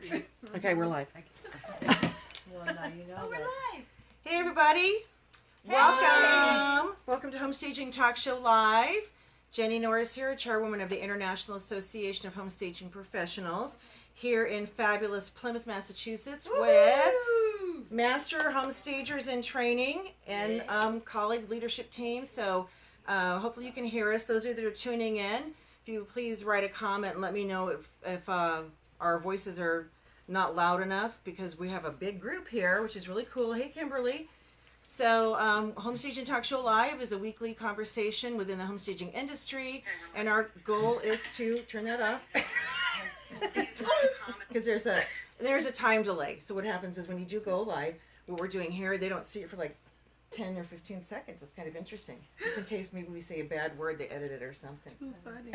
Okay, we're live. Well, now you know We're that. live. Hey, everybody. Welcome. Welcome to Home Staging Talk Show Live. Jenny Norris here, chairwoman of the International Association of Home Staging Professionals, here in fabulous Plymouth, Massachusetts, with Master Home Stagers in Training and colleague leadership team. So hopefully you can hear us. Those of you that are tuning in, if you please write a comment and let me know if our voices are not loud enough, because we have a big group here, which is really cool. Hey, Kimberly. So, Home Staging Talk Show Live is a weekly conversation within the home staging industry, and our goal is to turn that off, because there's a time delay. So what happens is when you do go live, what we're doing here, they don't see it for like 10 or 15 seconds. It's kind of interesting, just in case maybe we say a bad word, they edit it or something. Funny.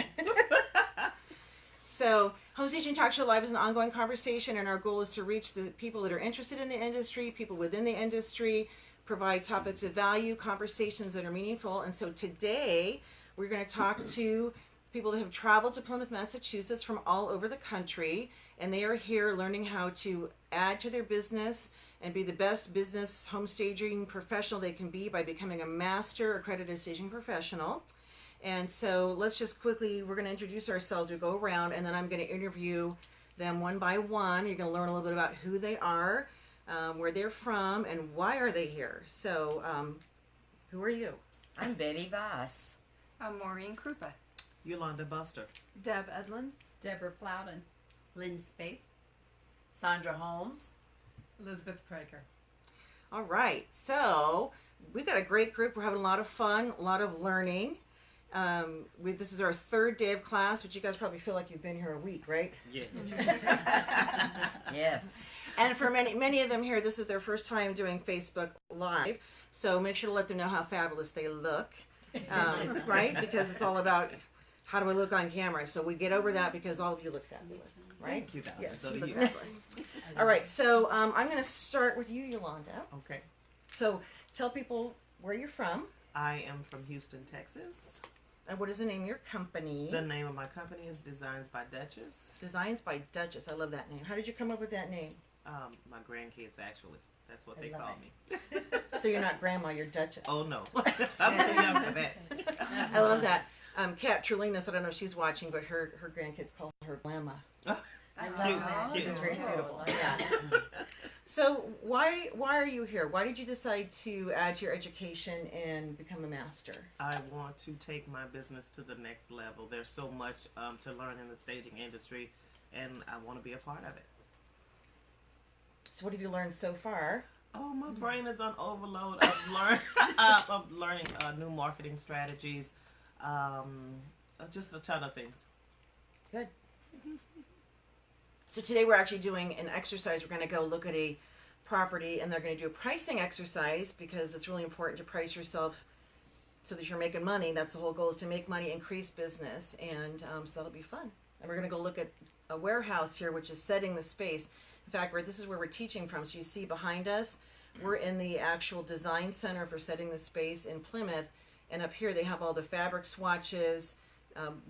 So, Home Staging Talk Show Live is an ongoing conversation, and our goal is to reach the people that are interested in the industry, people within the industry, provide topics of value, conversations that are meaningful. And so today, we're going to talk to people that have traveled to Plymouth, Massachusetts from all over the country, and they are here learning how to add to their business and be the best business home staging professional they can be by becoming a Master Accredited Staging Professional. And so let's just quickly, we're going to introduce ourselves. We go around, and then I'm going to interview them one by one. You're going to learn a little bit about who they are, where they're from, and why are they here. So, who are you? I'm Betty Voss. I'm Maureen Krupa. Yolanda Buster. Deb Edlin. Deborah Plowden. Lynn Spaeth. Sandra Holmes. Elizabeth Prager. All right, so we've got a great group. We're having a lot of fun, a lot of learning. This is our third day of class, which you guys probably feel like you've been here a week, right? Yes. Yes. And for many of them here, this is their first time doing Facebook Live, so make sure to let them know how fabulous they look, right? Because it's all about how do I look on camera. So we get over that because all of you look fabulous, right? Thank you, Dr. Yes, So you do look you. fabulous. All right, so I'm going to start with you, Yolanda. Okay. So tell people where you're from. I am from Houston, Texas. And what is the name of your company? The name of my company is Designs by Duchess. Designs by Duchess. I love that name. How did you come up with that name? My grandkids, actually. That's what I they love call it. me. So you're not grandma, you're Duchess. Oh, no. I'm too young for that. I love that. Kat Trulinas, I don't know if she's watching, but her grandkids call her Grandma. I love Cute, that. cute. It's very suitable. Oh, Yeah. So why are you here? Why did you decide to add to your education and become a master? I want to take my business to the next level. There's so much to learn in the staging industry, and I want to be a part of it. So what have you learned so far? Oh, my brain is on overload. I'm learning new marketing strategies, just a ton of things. Good. So today we're actually doing an exercise. We're going to go look at a property, and they're going to do a pricing exercise, because it's really important to price yourself so that you're making money. That's the whole goal, is to make money, increase business, and so that'll be fun. And we're going to go look at a warehouse here, which is setting the space. In fact, this is where we're teaching from. So you see behind us, we're in the actual design center for setting the space in Plymouth, and up here they have all the fabric swatches,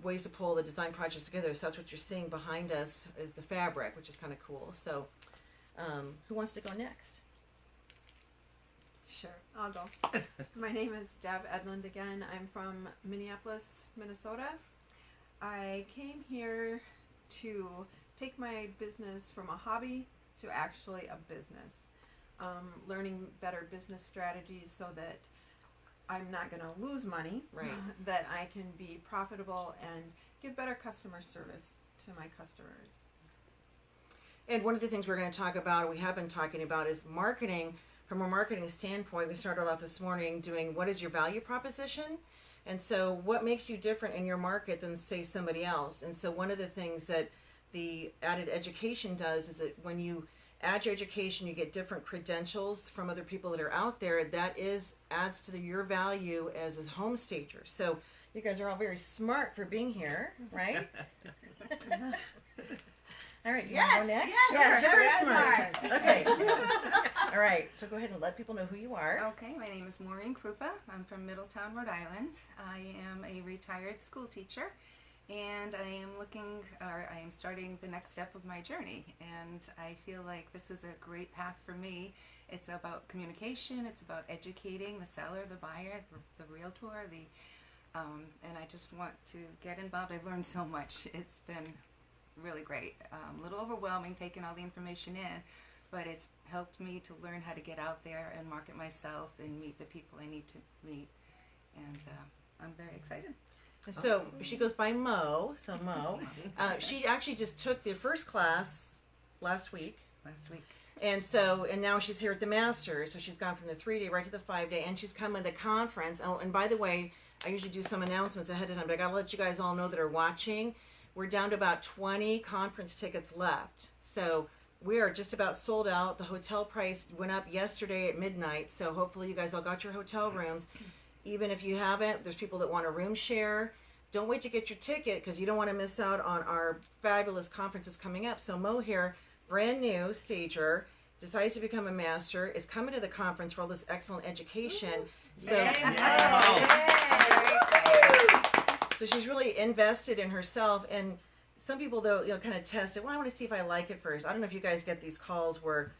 ways to pull the design projects together. So that's what you're seeing behind us is the fabric, which is kind of cool. So who wants to go next? Sure, I'll go. My name is Deb Edlin again. I'm from Minneapolis, Minnesota. I came here to take my business from a hobby to actually a business. Learning better business strategies so that I'm not going to lose money, Right. that I can be profitable and give better customer service to my customers. And one of the things we're going to talk about, we have been talking about, is marketing. From a marketing standpoint, we started off this morning doing what is your value proposition? And so what makes you different in your market than, say, somebody else? And so one of the things that the added education does is that when you add your education, you get different credentials from other people that are out there. That adds to your value as a home stager. So you guys are all very smart for being here, right? All right, you want to go next? yes, you're very very smart. smart. Okay. All right, so go ahead and let people know who you are. Okay, my name is Maureen Krupa. I'm from Middletown, Rhode Island. I am a retired school teacher, and I am starting the next step of my journey, and I feel like this is a great path for me. It's about communication, it's about educating the seller, the buyer, the realtor, and I just want to get involved. I've learned so much. It's been really great. A little overwhelming taking all the information in, but it's helped me to learn how to get out there and market myself and meet the people I need to meet, and I'm very excited. So she goes by Mo. So Mo, she actually just took the first class last week. And now she's here at the Master. So she's gone from the 3-day right to the 5-day, and she's coming to the conference. Oh, and by the way, I usually do some announcements ahead of time, but I gotta let you guys all know that are watching. We're down to about 20 conference tickets left. So we are just about sold out. The hotel price went up yesterday at midnight. So hopefully you guys all got your hotel rooms. Even if you haven't, there's people that want a room share. Don't wait to get your ticket because you don't want to miss out on our fabulous conferences coming up. So Mo here, brand new stager, decides to become a master, is coming to the conference for all this excellent education. So, so she's really invested in herself. And some people, though, kind of test it. Well, I want to see if I like it first. I don't know if you guys get these calls where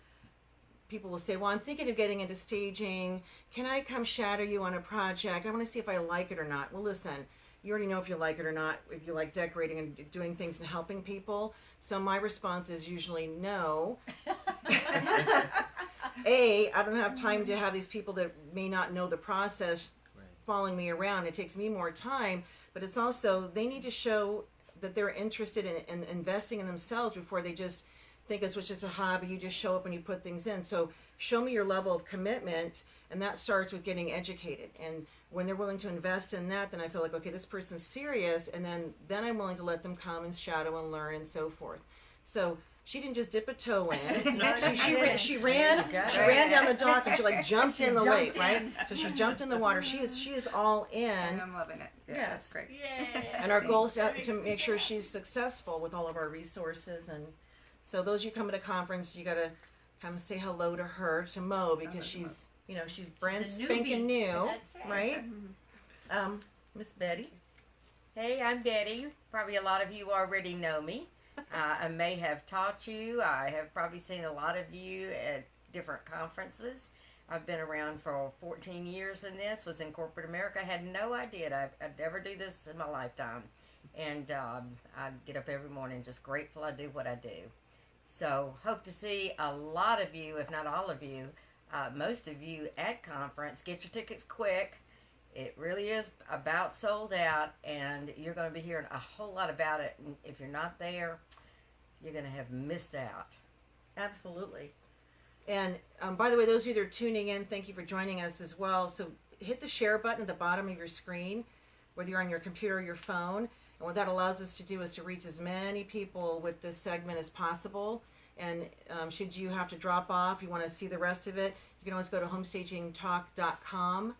people will say, well, I'm thinking of getting into staging. Can I come shadow you on a project? I want to see if I like it or not. Well, listen, you already know if you like it or not, if you like decorating and doing things and helping people. So my response is usually no. I don't have time to have these people that may not know the process following me around. It takes me more time, but it's also, they need to show that they're interested in investing in themselves before they just think it's just a hobby. You just show up and you put things in. So show me your level of commitment, and that starts with getting educated. And when they're willing to invest in that, then I feel like, okay, this person's serious, and then I'm willing to let them come and shadow and learn and so forth. So she didn't just dip a toe in. She ran down the dock and she jumped in the lake, right? So she jumped in the water. She is all in. And I'm loving it. Yeah, Yes. that's great. Yay. And our goal is to make sure she's successful with all of our resources. And so those of you coming to conference, you got to come say hello to her, to Mo, because she's brand She's a spanking newbie. new, That's right? Miss Betty. Hey, I'm Betty. Probably a lot of you already know me. I may have taught you. I have probably seen a lot of you at different conferences. I've been around for 14 years in this, was in corporate America. I had no idea I'd ever do this in my lifetime. And I get up every morning just grateful I do what I do. So hope to see a lot of you, if not all of you, most of you at conference. Get your tickets quick. It really is about sold out, and you're going to be hearing a whole lot about it. And if you're not there, you're going to have missed out. Absolutely. And by the way, those of you that are tuning in, thank you for joining us as well. So hit the share button at the bottom of your screen, whether you're on your computer or your phone. And what that allows us to do is to reach as many people with this segment as possible. And should you have to drop off, you want to see the rest of it, you can always go to homestagingtalk.com.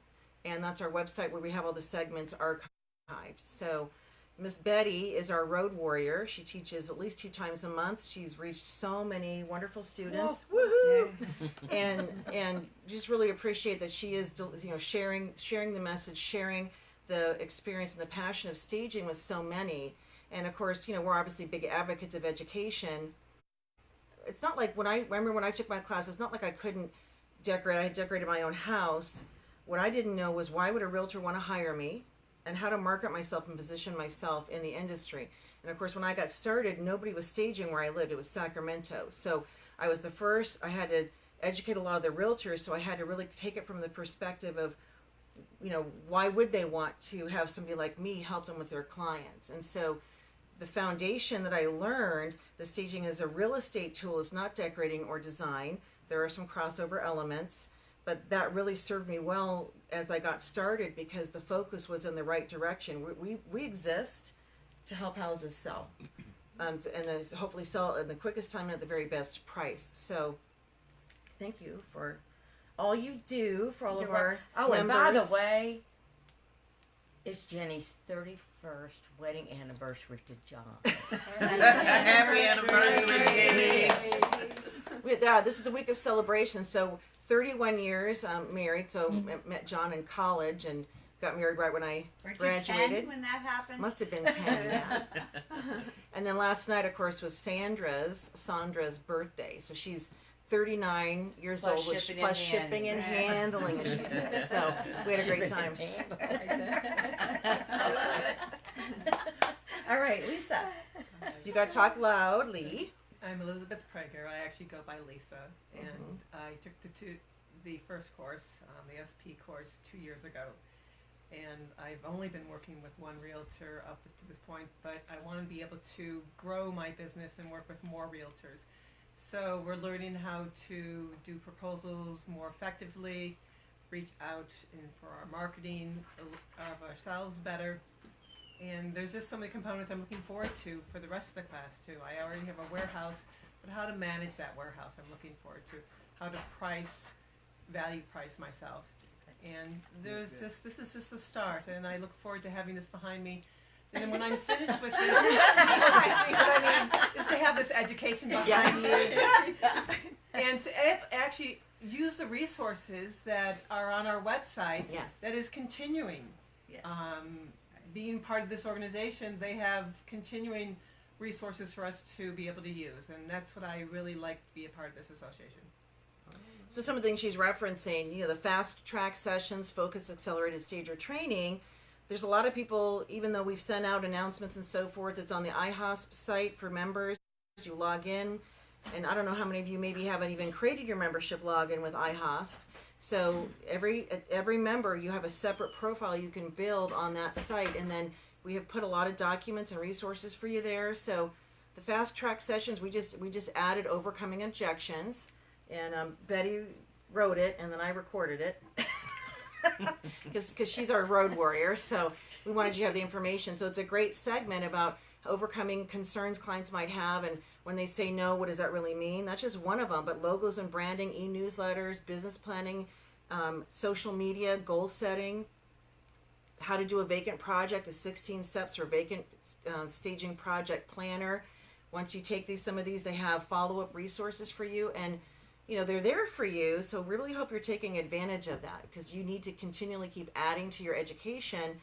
And that's our website where we have all the segments archived. So Miss Betty is our road warrior. She teaches at least 2 times a month. She's reached so many wonderful students. Woohoo! And just really appreciate that she is, sharing the message, sharing the experience and the passion of staging with so many. And of course, we're obviously big advocates of education. It's not like when I took my class, it's not like I couldn't decorate. I had decorated my own house. What I didn't know was why would a realtor want to hire me, and how to market myself and position myself in the industry. And of course, when I got started, nobody was staging where I lived. It was Sacramento. So I was the first. I had to educate a lot of the realtors, so I had to really take it from the perspective of, why would they want to have somebody like me help them with their clients? And so the foundation that I learned, the staging is a real estate tool. It's not decorating or design. There are some crossover elements. But that really served me well as I got started because the focus was in the right direction. We exist to help houses sell, and hopefully sell in the quickest time and at the very best price. So thank you for all you do for all of our members. And by the way, it's Jenny's 31st wedding anniversary to John. Happy anniversary, Jenny. This is the week of celebration. So 31 years married. So met John in college, and got married right when I Weren't you graduated. 10 when that happened? Must have been 10, yeah. And then last night, of course, was Sandra's birthday. So she's 39 years Plus old, which shipping plus and shipping and handling, as she said. So we had a great time. All right, Lisa. You got to talk loudly. I'm Elizabeth Prager. I actually go by Lisa, and I took the first course, the SP course, 2 years ago. And I've only been working with one realtor up to this point, but I want to be able to grow my business and work with more realtors. So we're learning how to do proposals more effectively, reach out for our marketing of ourselves better. And there's just so many components I'm looking forward to for the rest of the class too. I already have a warehouse, but how to manage that warehouse I'm looking forward to. How to value price myself. And this is just a start, and I look forward to having this behind me. And then when I'm finished with this, what I mean is to have this education behind me, and to actually use the resources that are on our website. Yes. That is continuing. Yes. Being part of this organization, they have continuing resources for us to be able to use, and that's what I really like to be a part of this association. So some of the things she's referencing, the fast track sessions, focus accelerated stager training. There's a lot of people, even though we've sent out announcements and so forth, it's on the IHAS site for members. You log in, and I don't know how many of you maybe haven't even created your membership login with IHAS. So every member, you have a separate profile you can build on that site, and then we have put a lot of documents and resources for you there. So the fast track sessions, we just added overcoming objections. And Betty wrote it, and then I recorded it, because she's our road warrior. So we wanted you to have the information. So it's a great segment about overcoming concerns clients might have, and when they say no, what does that really mean? That's just one of them. But logos and branding, e-newsletters, business planning, social media, goal setting, how to do a vacant project, the 16 steps for vacant staging project planner. Once you take some of these, they have follow-up resources for you, and they're there for you, so really hope you're taking advantage of that, because you need to continually keep adding to your education.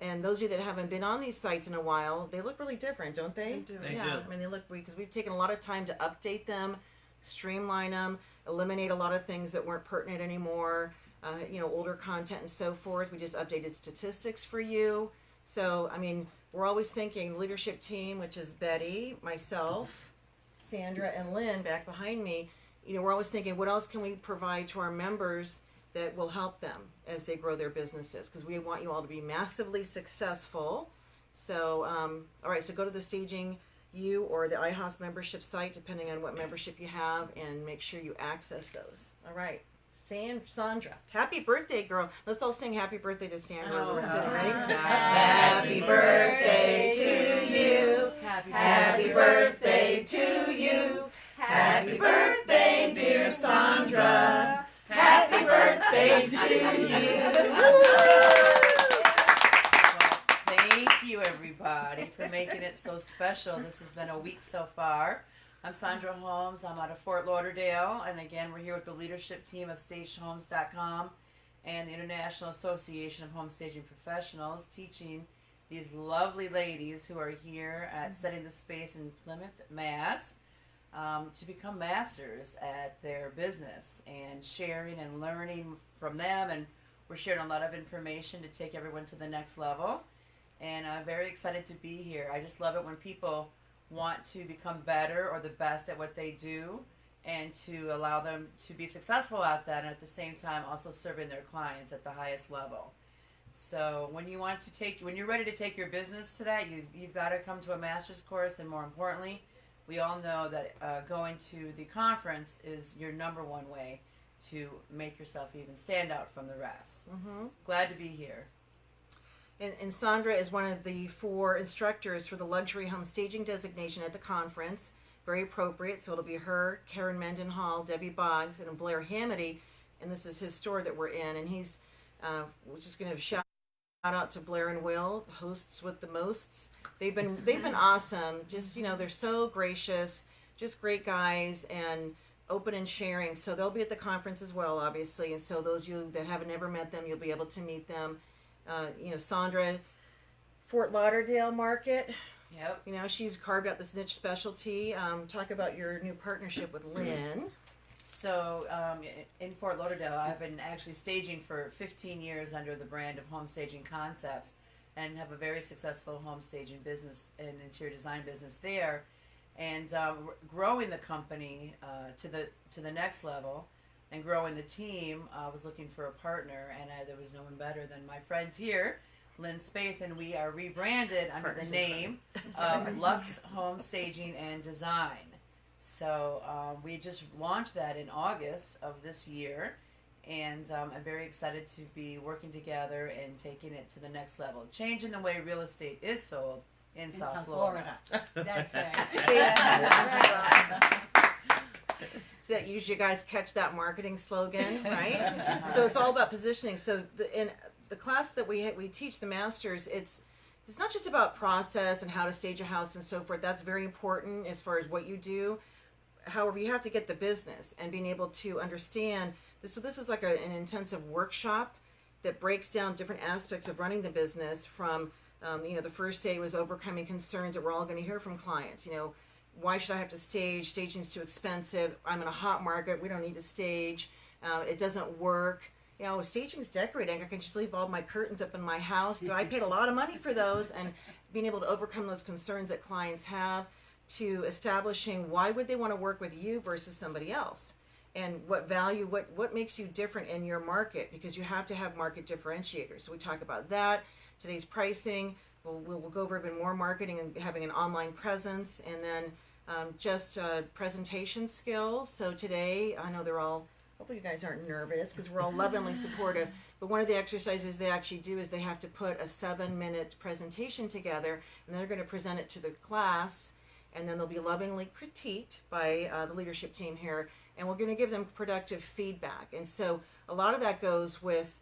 And those of you that haven't been on these sites in a while, they look really different, don't they? They do. They Yeah, do. I mean, they look, because we've taken a lot of time to update them, streamline them, eliminate a lot of things that weren't pertinent anymore, older content and so forth. We just updated statistics for you. So, I mean, we're always thinking, the leadership team, which is Betty, myself, Sandra, and Lynn back behind me, we're always thinking, what else can we provide to our members that will help them as they grow their businesses? Because we want you all to be massively successful. So, all right, so go to the Staging You or the IHAS membership site, depending on what membership you have, and make sure you access those. All right, Sandra, happy birthday, girl. Let's all sing happy birthday to Sandra. Oh, We're sitting ready. happy birthday to you. Happy birthday to you. Happy birthday, dear Sandra. Happy birthday to you. Thank you, everybody, for making it so special. This has been a week so far. I'm Sandra Holmes. I'm out of Fort Lauderdale. And again, we're here with the leadership team of StageHomes.com and the International Association of Home Staging Professionals, teaching these lovely ladies who are here at Setting the Space in Plymouth, Mass., to become masters at their business, and sharing and learning from them. And we're sharing a lot of information to take everyone to the next level. And I'm very excited to be here. I just love it when people want to become better or the best at what they do, and to allow them to be successful at that, and at the same time also serving their clients at the highest level. So when you're ready to take your business to that, you've got to come to a master's course, and more importantly, we all know that going to the conference is your number one way to make yourself even stand out from the rest. Mm-hmm. Glad to be here. And Sandra is one of the 4 instructors for the luxury home staging designation at the conference. Very appropriate. So it'll be her, Karen Mendenhall, Debbie Boggs, and Blair Hamity. And this is his store that we're in. And he's just going to shout out to Blair and Will, hosts with the mosts. They've been awesome. Just, they're so gracious, just great guys, and open and sharing. So they'll be at the conference as well, obviously. And so those of you that haven't ever met them, you'll be able to meet them. Sandra, Fort Lauderdale market. Yep. She's carved out this niche specialty. Talk about your new partnership with Lynn. So in Fort Lauderdale, I've been actually staging for 15 years under the brand of Home Staging Concepts, and have a very successful home staging business and interior design business there, and growing the company to the next level, and growing the team. I was looking for a partner, and there was no one better than my friends here, Lynn Spaeth, and we are rebranded under the name of Lux Home Staging and Design. So we just launched that in August of this year, and I'm very excited to be working together and taking it to the next level, changing the way real estate is sold in South Florida. That's it. So that usually you guys catch that marketing slogan, right? So it's all about positioning. So in the class that we teach the masters, it's not just about process and how to stage a house and so forth. That's very important as far as what you do. However, you have to get the business and being able to understand this. So this is like an intensive workshop that breaks down different aspects of running the business. From the first day was overcoming concerns that we're all going to hear from clients. Why should I have to stage? Staging's too expensive. I'm in a hot market. We don't need to stage. It doesn't work. Staging's decorating. I can just leave all my curtains up in my house. So I paid a lot of money for those, and being able to overcome those concerns that clients have, to establishing why would they want to work with you versus somebody else, and what value, what makes you different in your market, because you have to have market differentiators. So we talk about that. Today's pricing. We'll go over even more marketing and having an online presence, and then just presentation skills. So today, I know they're all, hopefully you guys aren't nervous because we're all lovingly supportive, but one of the exercises they actually do is they have to put a 7-minute presentation together, and they're going to present it to the class, and then they'll be lovingly critiqued by the leadership team here, and we're going to give them productive feedback. And so a lot of that goes with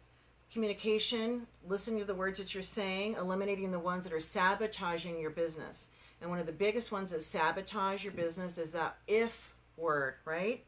communication, listening to the words that you're saying, eliminating the ones that are sabotaging your business. And one of the biggest ones that sabotage your business is that if word, right?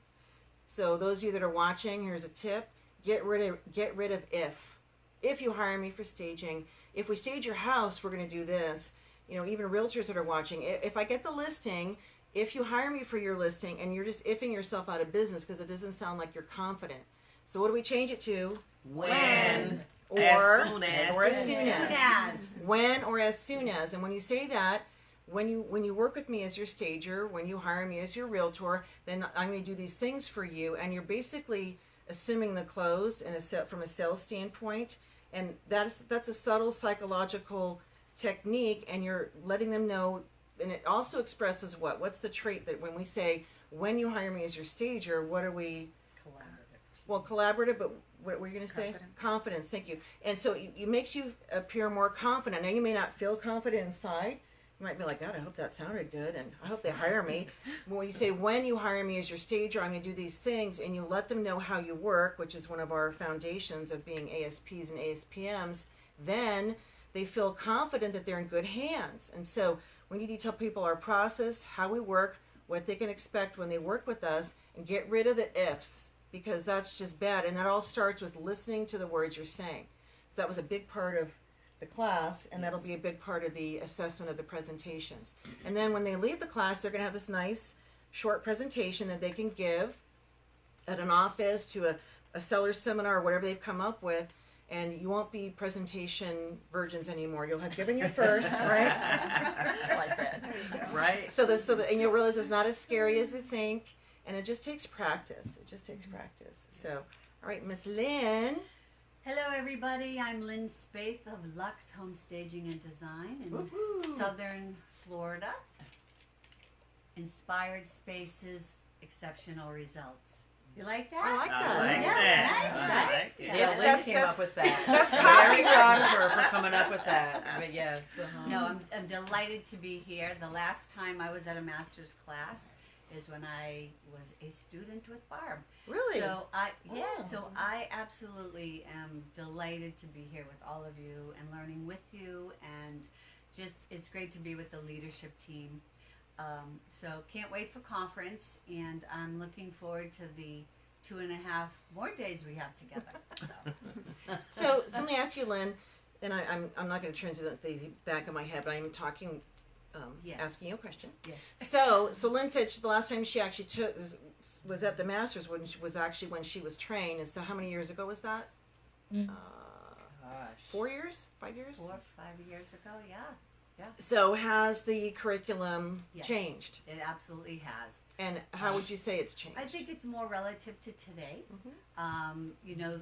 So those of you that are watching, here's a tip. Get rid of if. If you hire me for staging, if we stage your house, we're going to do this. Even realtors that are watching, if I get the listing, if you hire me for your listing, and you're just iffing yourself out of business because it doesn't sound like you're confident. So what do we change it to? When. Or as soon as. Or as soon as. When or as soon as. And when you say that, when you work with me as your stager, when you hire me as your realtor, then I'm going to do these things for you, and you're basically assuming the close from a sales standpoint, and that's a subtle psychological technique, and you're letting them know. And it also expresses what's the trait that when we say, when you hire me as your stager, what are we? Collaborative. Well, collaborative, but what were you going to say? Confidence. Thank you. And so it makes you appear more confident. Now, you may not feel confident inside. You might be like, God, I hope that sounded good, and I hope they hire me. But when you say, when you hire me as your stager, I'm going to do these things, and you let them know how you work, which is one of our foundations of being ASPs and ASPMs, then they feel confident that they're in good hands. And so we need to tell people our process, how we work, what they can expect when they work with us, and get rid of the ifs, because that's just bad. And that all starts with listening to the words you're saying. So that was a big part of the class, and that'll be a big part of the assessment of the presentations. And then when they leave the class, they're going to have this nice short presentation that they can give at an office, to a seller seminar, or whatever they've come up with. And you won't be presentation virgins anymore. You'll have given your first, right? I like that. Right. And you'll realize it's not as scary as you think, and it just takes practice. So, all right, Miss Lynn. Hello, everybody. I'm Lynn Spaeth of Lux Home Staging and Design in Southern Florida. Inspired spaces, exceptional results. You like that? I like that. I like that. Nice. Yes, Lynn came up with that. That's Very proud of her for coming up with that. But yes. No, I'm delighted to be here. The last time I was at a master's class is when I was a student with Barb. Really? So I absolutely am delighted to be here with all of you and learning with you, and just it's great to be with the leadership team. So can't wait for conference, and I'm looking forward to the 2.5 more days we have together. So let me ask you, Lynn, and I'm not going to translate the back of my head, but I'm talking, Yes. asking you a question. Yes. So Lynn said the last time she actually was at the Masters when she was trained. And so how many years ago was that? Gosh. 4 years? 5 years? 4 or 5 years ago, yeah. So has the curriculum Yes. changed? It absolutely has. And how would you say it's changed? I think it's more relative to today. You know,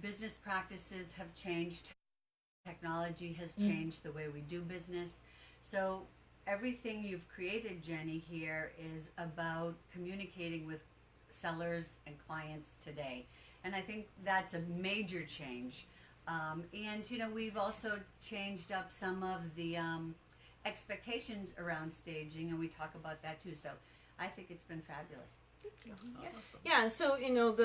business practices have changed. Technology has changed the way we do business. So everything you've created, Jenny, here is about communicating with sellers and clients today. And I think that's a major change. And, you know, we've also changed up some of the expectations around staging, and we talk about that too. So I think it's been fabulous. Yeah, and so, you know,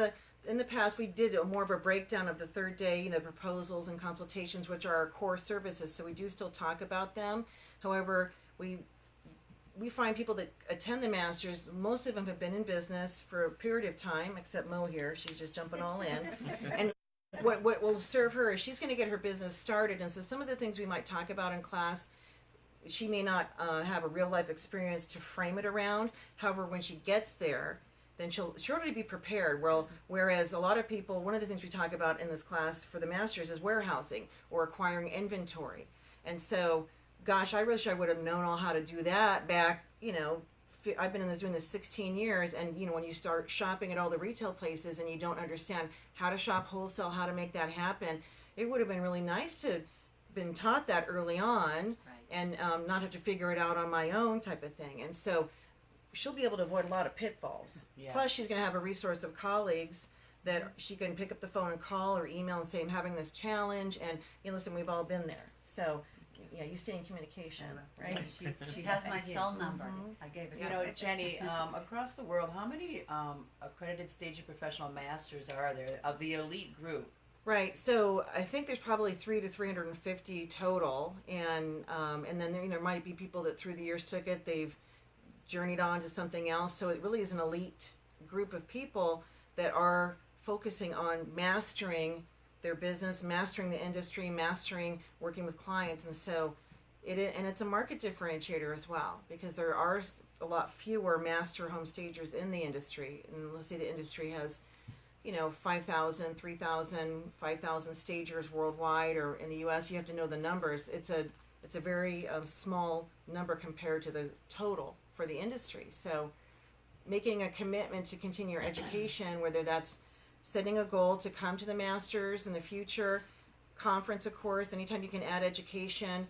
in the past we did more of a breakdown of the third day, you know, proposals and consultations, which are our core services. So we do still talk about them. However, we find people that attend the Masters, most of them have been in business for a period of time, except Mo here. She's just jumping all in. And what will serve her is she's going to get her business started. And so some of the things we might talk about in class, she may not have a real life experience to frame it around. However, when she gets there, then she'll already be prepared. Well, whereas a lot of people, one of the things we talk about in this class for the Masters is warehousing or acquiring inventory. And so, gosh, I wish I would have known all how to do that back, you know, I've been doing this 16 years, and, you know, when you start shopping at all the retail places and you don't understand how to shop wholesale, how to make that happen, it would have been really nice to have been taught that early on. Right. And not have to figure it out on my own type of thing. And so she'll be able to avoid a lot of pitfalls. Yes. Plus, she's going to have a resource of colleagues that she can pick up the phone and call or email and say, I'm having this challenge, and, you know, listen, we've all been there. So, yeah, you stay in communication, right? She has my cell number. I gave it to You her. know, Jenny, across the world, how many accredited staging professional masters are there of the elite group? Right. So I think there's probably 300 to 350 total, and then there, you know, there might be people that through the years took it, they've journeyed on to something else. So it really is an elite group of people that are focusing on mastering their business, mastering the industry, mastering working with clients, and so it's a market differentiator as well, because there are a lot fewer master home stagers in the industry. And let's say the industry has, you know, 5,000, 3,000, 5,000 stagers worldwide, or in the U.S. You have to know the numbers. It's a very small number compared to the total for the industry. So making a commitment to continue your education, whether that's setting a goal to come to the Masters in the future, conference, of course, anytime you can add education.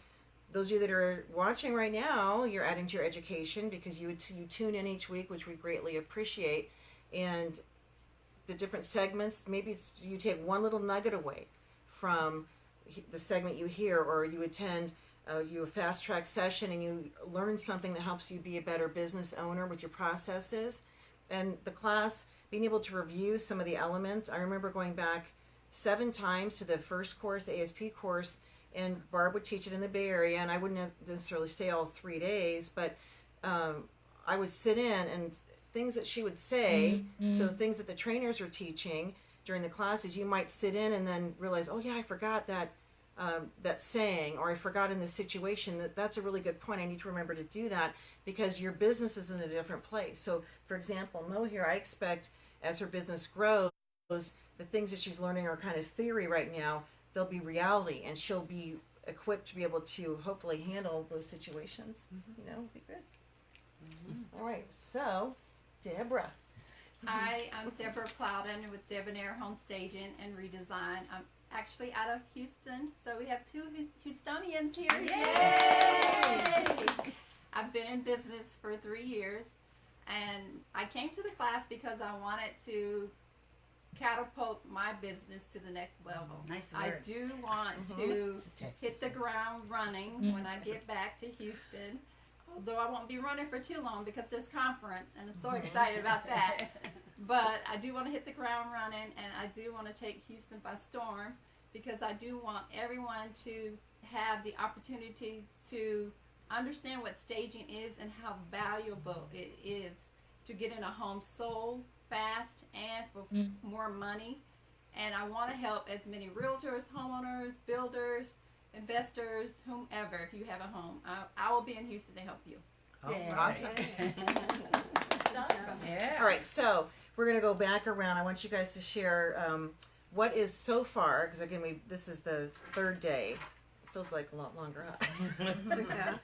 Those of you that are watching right now, you're adding to your education because you tune in each week, which we greatly appreciate. And the different segments, maybe you take one little nugget away from the segment you hear, or you attend a fast track session and you learn something that helps you be a better business owner with your processes. And the class, being able to review some of the elements. I remember going back 7 times to the first course, the ASP course, and Barb would teach it in the Bay Area, and I wouldn't necessarily stay all 3 days, but I would sit in, and things that she would say, so things that the trainers were teaching during the classes, you might sit in and then realize, oh yeah, I forgot that saying, or I forgot in this situation. That's a really good point. I need to remember to do that because your business is in a different place. So, for example, Mo here, I expect as her business grows, the things that she's learning are kind of theory right now, they'll be reality, and she'll be equipped to be able to hopefully handle those situations. You know, be good. All right, so Deborah. Hi, I'm Deborah Plowden with Debonair Home Staging and Redesign. I'm actually out of Houston, so we have 2 Houstonians here. Yay! I've been in business for 3 years, and I came to the class because I wanted to catapult my business to the next level. Nice word. I do want to hit the ground running when I get back to Houston. Although I won't be running for too long because there's conference, and I'm so excited about that. But I do want to hit the ground running, and I do want to take Houston by storm because I do want everyone to have the opportunity to understand what staging is and how valuable it is to get in a home sold fast and for more money. and I want to help as many realtors, homeowners, builders, investors, whomever. If you have a home, I will be in Houston to help you. Awesome. Yeah. All right, so we're going to go back around. I want you guys to share what is so far, because again, this is the third day. It feels like a lot longer, huh? Yeah.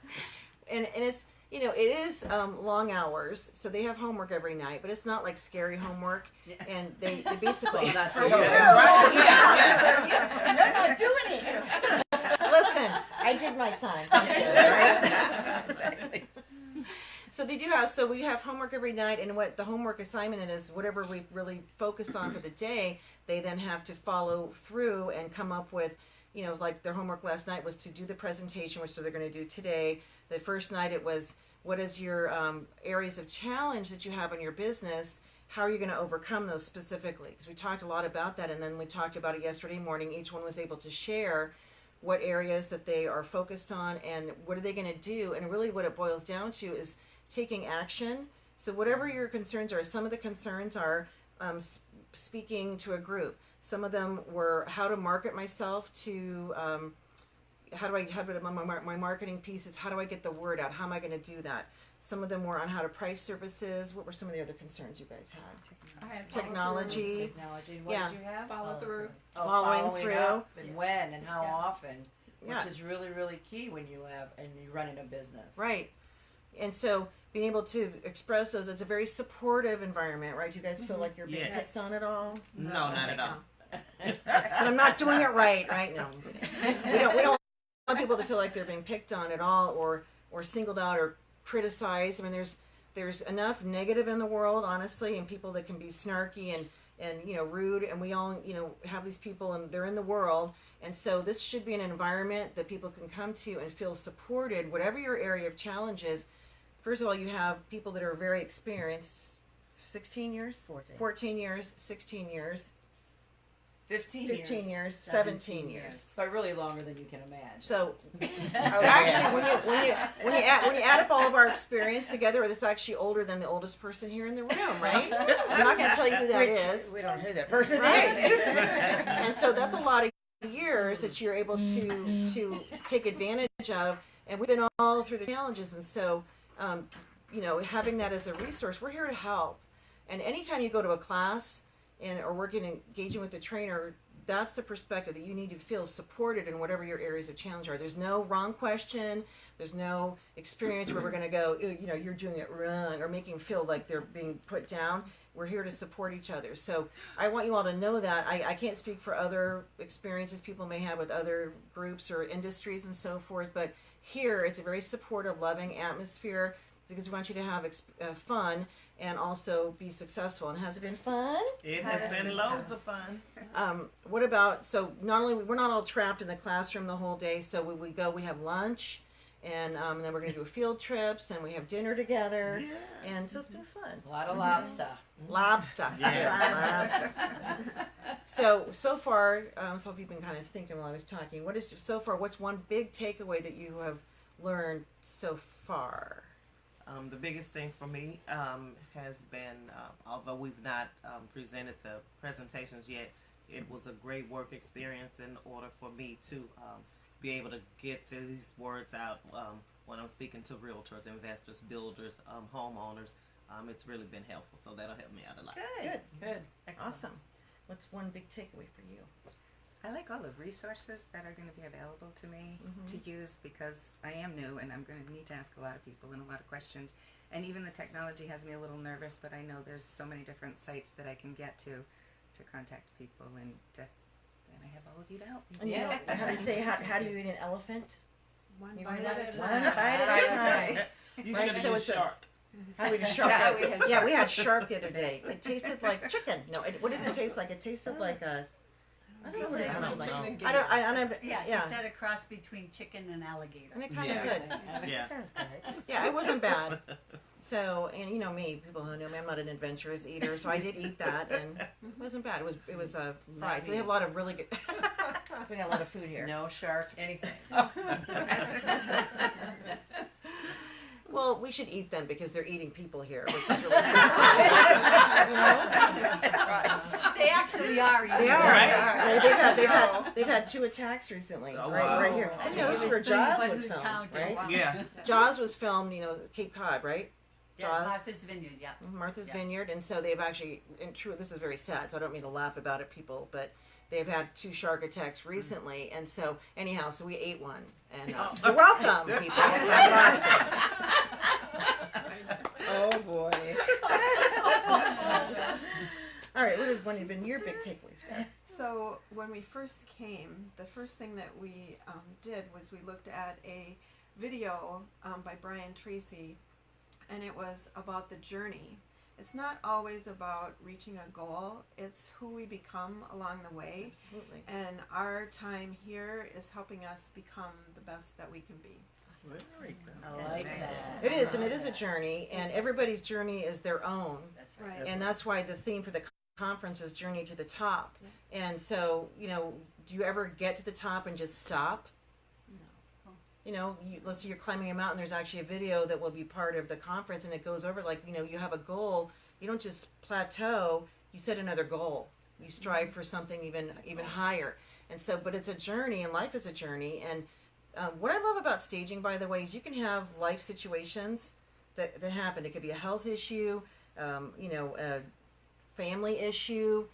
And it's, you know, it is long hours, so they have homework every night, but it's not like scary homework. And they basically... Well, that's Right. right. They're not doing it. Listen, I did my time. Exactly. So they do have, so we have homework every night, and what the homework assignment is, whatever we've really focused on for the day, they then have to follow through and come up with, you know, like their homework last night was to do the presentation, which they're going to do today. The first night it was, what is your areas of challenge that you have in your business? How are you going to overcome those specifically? Because we talked a lot about that, and then we talked about it yesterday morning. Each one was able to share what areas that they are focused on and what are they going to do. And really what it boils down to is taking action. So whatever your concerns are, some of the concerns are speaking to a group. Some of them were how to market myself to, how do I have it, my marketing pieces, how do I get the word out? How am I going to do that? Some of them were on how to price services. What were some of the other concerns you guys had? I had Technology. Technology. What Yeah. did you have? Follow through. Oh, Following following through. up and Yeah. when and how Yeah. often, Yeah. which is really, really key when you have and you're running a business. Right. And so being able to express those, it's a very supportive environment, right? Do you guys feel like you're being Yes. picked on at all? No, not at all. But I'm not doing it right, right? No. We don't want people to feel like they're being picked on at all or singled out or criticized. I mean, there's enough negative in the world, honestly, and people that can be snarky and you know, rude, and we all, you know, have these people and they're in the world. And so this should be an environment that people can come to and feel supported, whatever your area of challenge is. First of all, you have people that are very experienced, 16 years? 14 years, 16 years, 15 years, 17 years. But really longer than you can imagine. So actually, when you add up all of our experience together, it's actually older than the oldest person here in the room, right? I'm not going to tell you who that is. We don't know who that person Right. is. And so that's a lot of years that you're able to take advantage of, and we've been all through the challenges, and so you know, having that as a resource, we're here to help. And anytime you go to a class or working and engaging with the trainer, that's the perspective that you need to feel supported in whatever your areas of challenge are. There's no wrong question. There's no experience where we're going to go, you know, you're doing it wrong, or making them feel like they're being put down. We're here to support each other. So I want you all to know that. I can't speak for other experiences people may have with other groups or industries and so forth, but here it's a very supportive, loving atmosphere because we want you to have fun and also be successful. And has it been fun? It has been loads of fun. What about, so not only, we're not all trapped in the classroom the whole day, so we go, we have lunch, and then we're going to do field trips, and we have dinner together, and so it's been fun. A lot of lab stuff. Lab stuff. Yeah. So far, so if you've been kind of thinking while I was talking, what's one big takeaway that you have learned so far? The biggest thing for me has been, although we've not presented the presentations yet, it was a great work experience in order for me to be able to get these words out when I'm speaking to realtors, investors, builders, homeowners. It's really been helpful, so that'll help me out a lot. Good. Excellent. Awesome. What's one big takeaway for you? I like all the resources that are going to be available to me to use because I am new and I'm going to need to ask a lot of people and a lot of questions. And even the technology has me a little nervous, but I know there's so many different sites that I can get to contact people, and I have all of you to help me. And you know, how do you say, how do you eat an elephant? One You bite know at a that? time. One bite at a time. You Right, should so have it's used a- shark. How do we do shark? Yeah, We had shark the other day. It tasted like chicken. No, what did it taste like? It tasted like a, I don't know what it I tasted don't like. know. I don't, Yeah, yeah. she said a cross between chicken and alligator. And it kind of Yeah. did. Yeah. Sounds good. Yeah, it wasn't bad. So, and you know me, people who know me, I'm not an adventurous eater, so I did eat that, and it wasn't bad. It was fried. So they have a lot of really good. We got a lot of food here. No shark, anything. Well, we should eat them because they're eating people here, which is really simple. They actually really are. They are. Right? They've had 2 attacks recently. Oh, right, wow. right here. I think this is where Jaws was filmed, right? Wow. Yeah. Jaws was filmed, Cape Cod, right? Yeah, Jaws. Martha's Vineyard, yeah. Martha's Yeah. Vineyard, and so they've actually, and true, this is very sad, so I don't mean to laugh about it, people, but they've had 2 shark attacks recently, and so anyhow, so we ate one, and you're welcome, people. Oh boy. All right, what have been your big takeaways, Deb? So when we first came, the first thing that we did was we looked at a video by Brian Tracy, and it was about the journey. It's not always about reaching a goal, it's who we become along the way. Absolutely. And our time here is helping us become the best that we can be. Very good. I like that. It is, and it is a journey, and everybody's journey is their own. That's right. Right. And that's why the theme for the conference is Journey to the Top. And so, do you ever get to the top and just stop? Let's say you're climbing a mountain, there's actually a video that will be part of the conference, and it goes over you have a goal. You don't just plateau, you set another goal. You strive for something even higher. And so, but it's a journey, and life is a journey. And what I love about staging, by the way, is you can have life situations that happen. It could be a health issue, a family issue,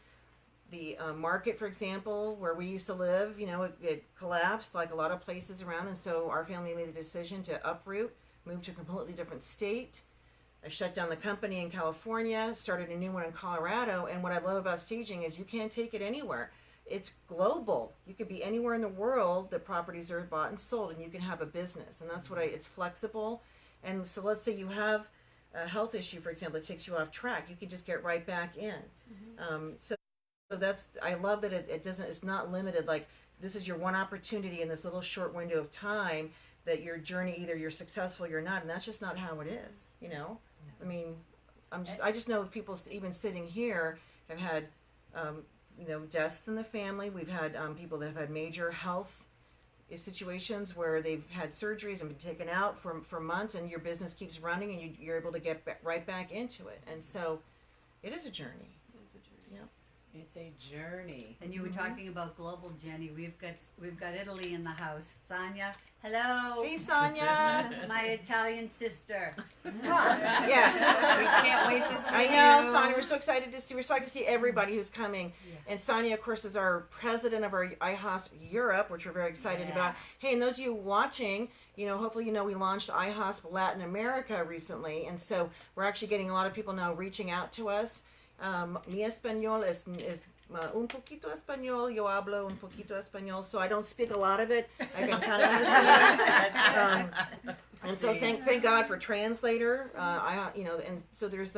the market, for example, where we used to live, it collapsed like a lot of places around, and so our family made the decision to uproot, move to a completely different state. I shut down the company in California, started a new one in Colorado, and what I love about staging is you can't take it anywhere. It's global. You could be anywhere in the world that properties are bought and sold, and you can have a business, and that's it's flexible. And so let's say you have a health issue, for example, that takes you off track, you can just get right back in. So that's, I love that it's not limited, like this is your one opportunity in this little short window of time that your journey, either you're successful or you're not, and that's just not how it is, I mean, I just know people even sitting here have had, deaths in the family. We've had people that have had major health situations where they've had surgeries and been taken out for months, and your business keeps running, and you're able to get right back into it. And so it is a journey. It's a journey. And you were talking about global, Jenny. We've got Italy in the house. Sonia, hello. Hey, Sonia. My Italian sister. Yes. We can't wait to see I know, you. Sonia. We're so excited to see. We're so excited to see everybody who's coming. Yeah. And Sonia, of course, is our president of our IHAS Europe, which we're very excited about. Hey, and those of you watching, hopefully we launched IHAS Latin America recently, and so we're actually getting a lot of people now reaching out to us. Mi español es un poquito español. Yo hablo un poquito español, so I don't speak a lot of it. I can kind of understand. And so thank God for translator. And so there's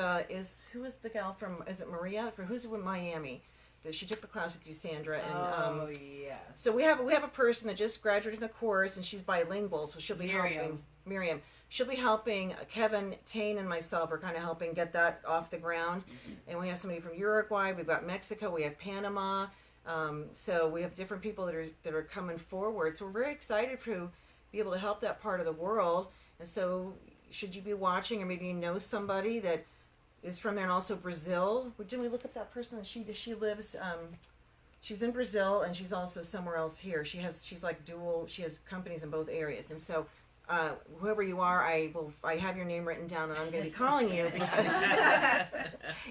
who is the gal from? Is it Maria? Who's in Miami? She took the class with you, Sandra. And yes. So we have a person that just graduated the course, and she's bilingual, so she'll be helping Miriam. She'll be helping Kevin, Tane, and myself are kind of helping get that off the ground. And we have somebody from Uruguay. We've got Mexico. We have Panama. So we have different people that are coming forward. So we're very excited to be able to help that part of the world. And so should you be watching, or maybe you know somebody that is from there, and also Brazil. Didn't we look up that person? She lives. She's in Brazil, and she's also somewhere else here. She's like dual. She has companies in both areas, and so. Whoever you are, I have your name written down, and I'm going to be calling you because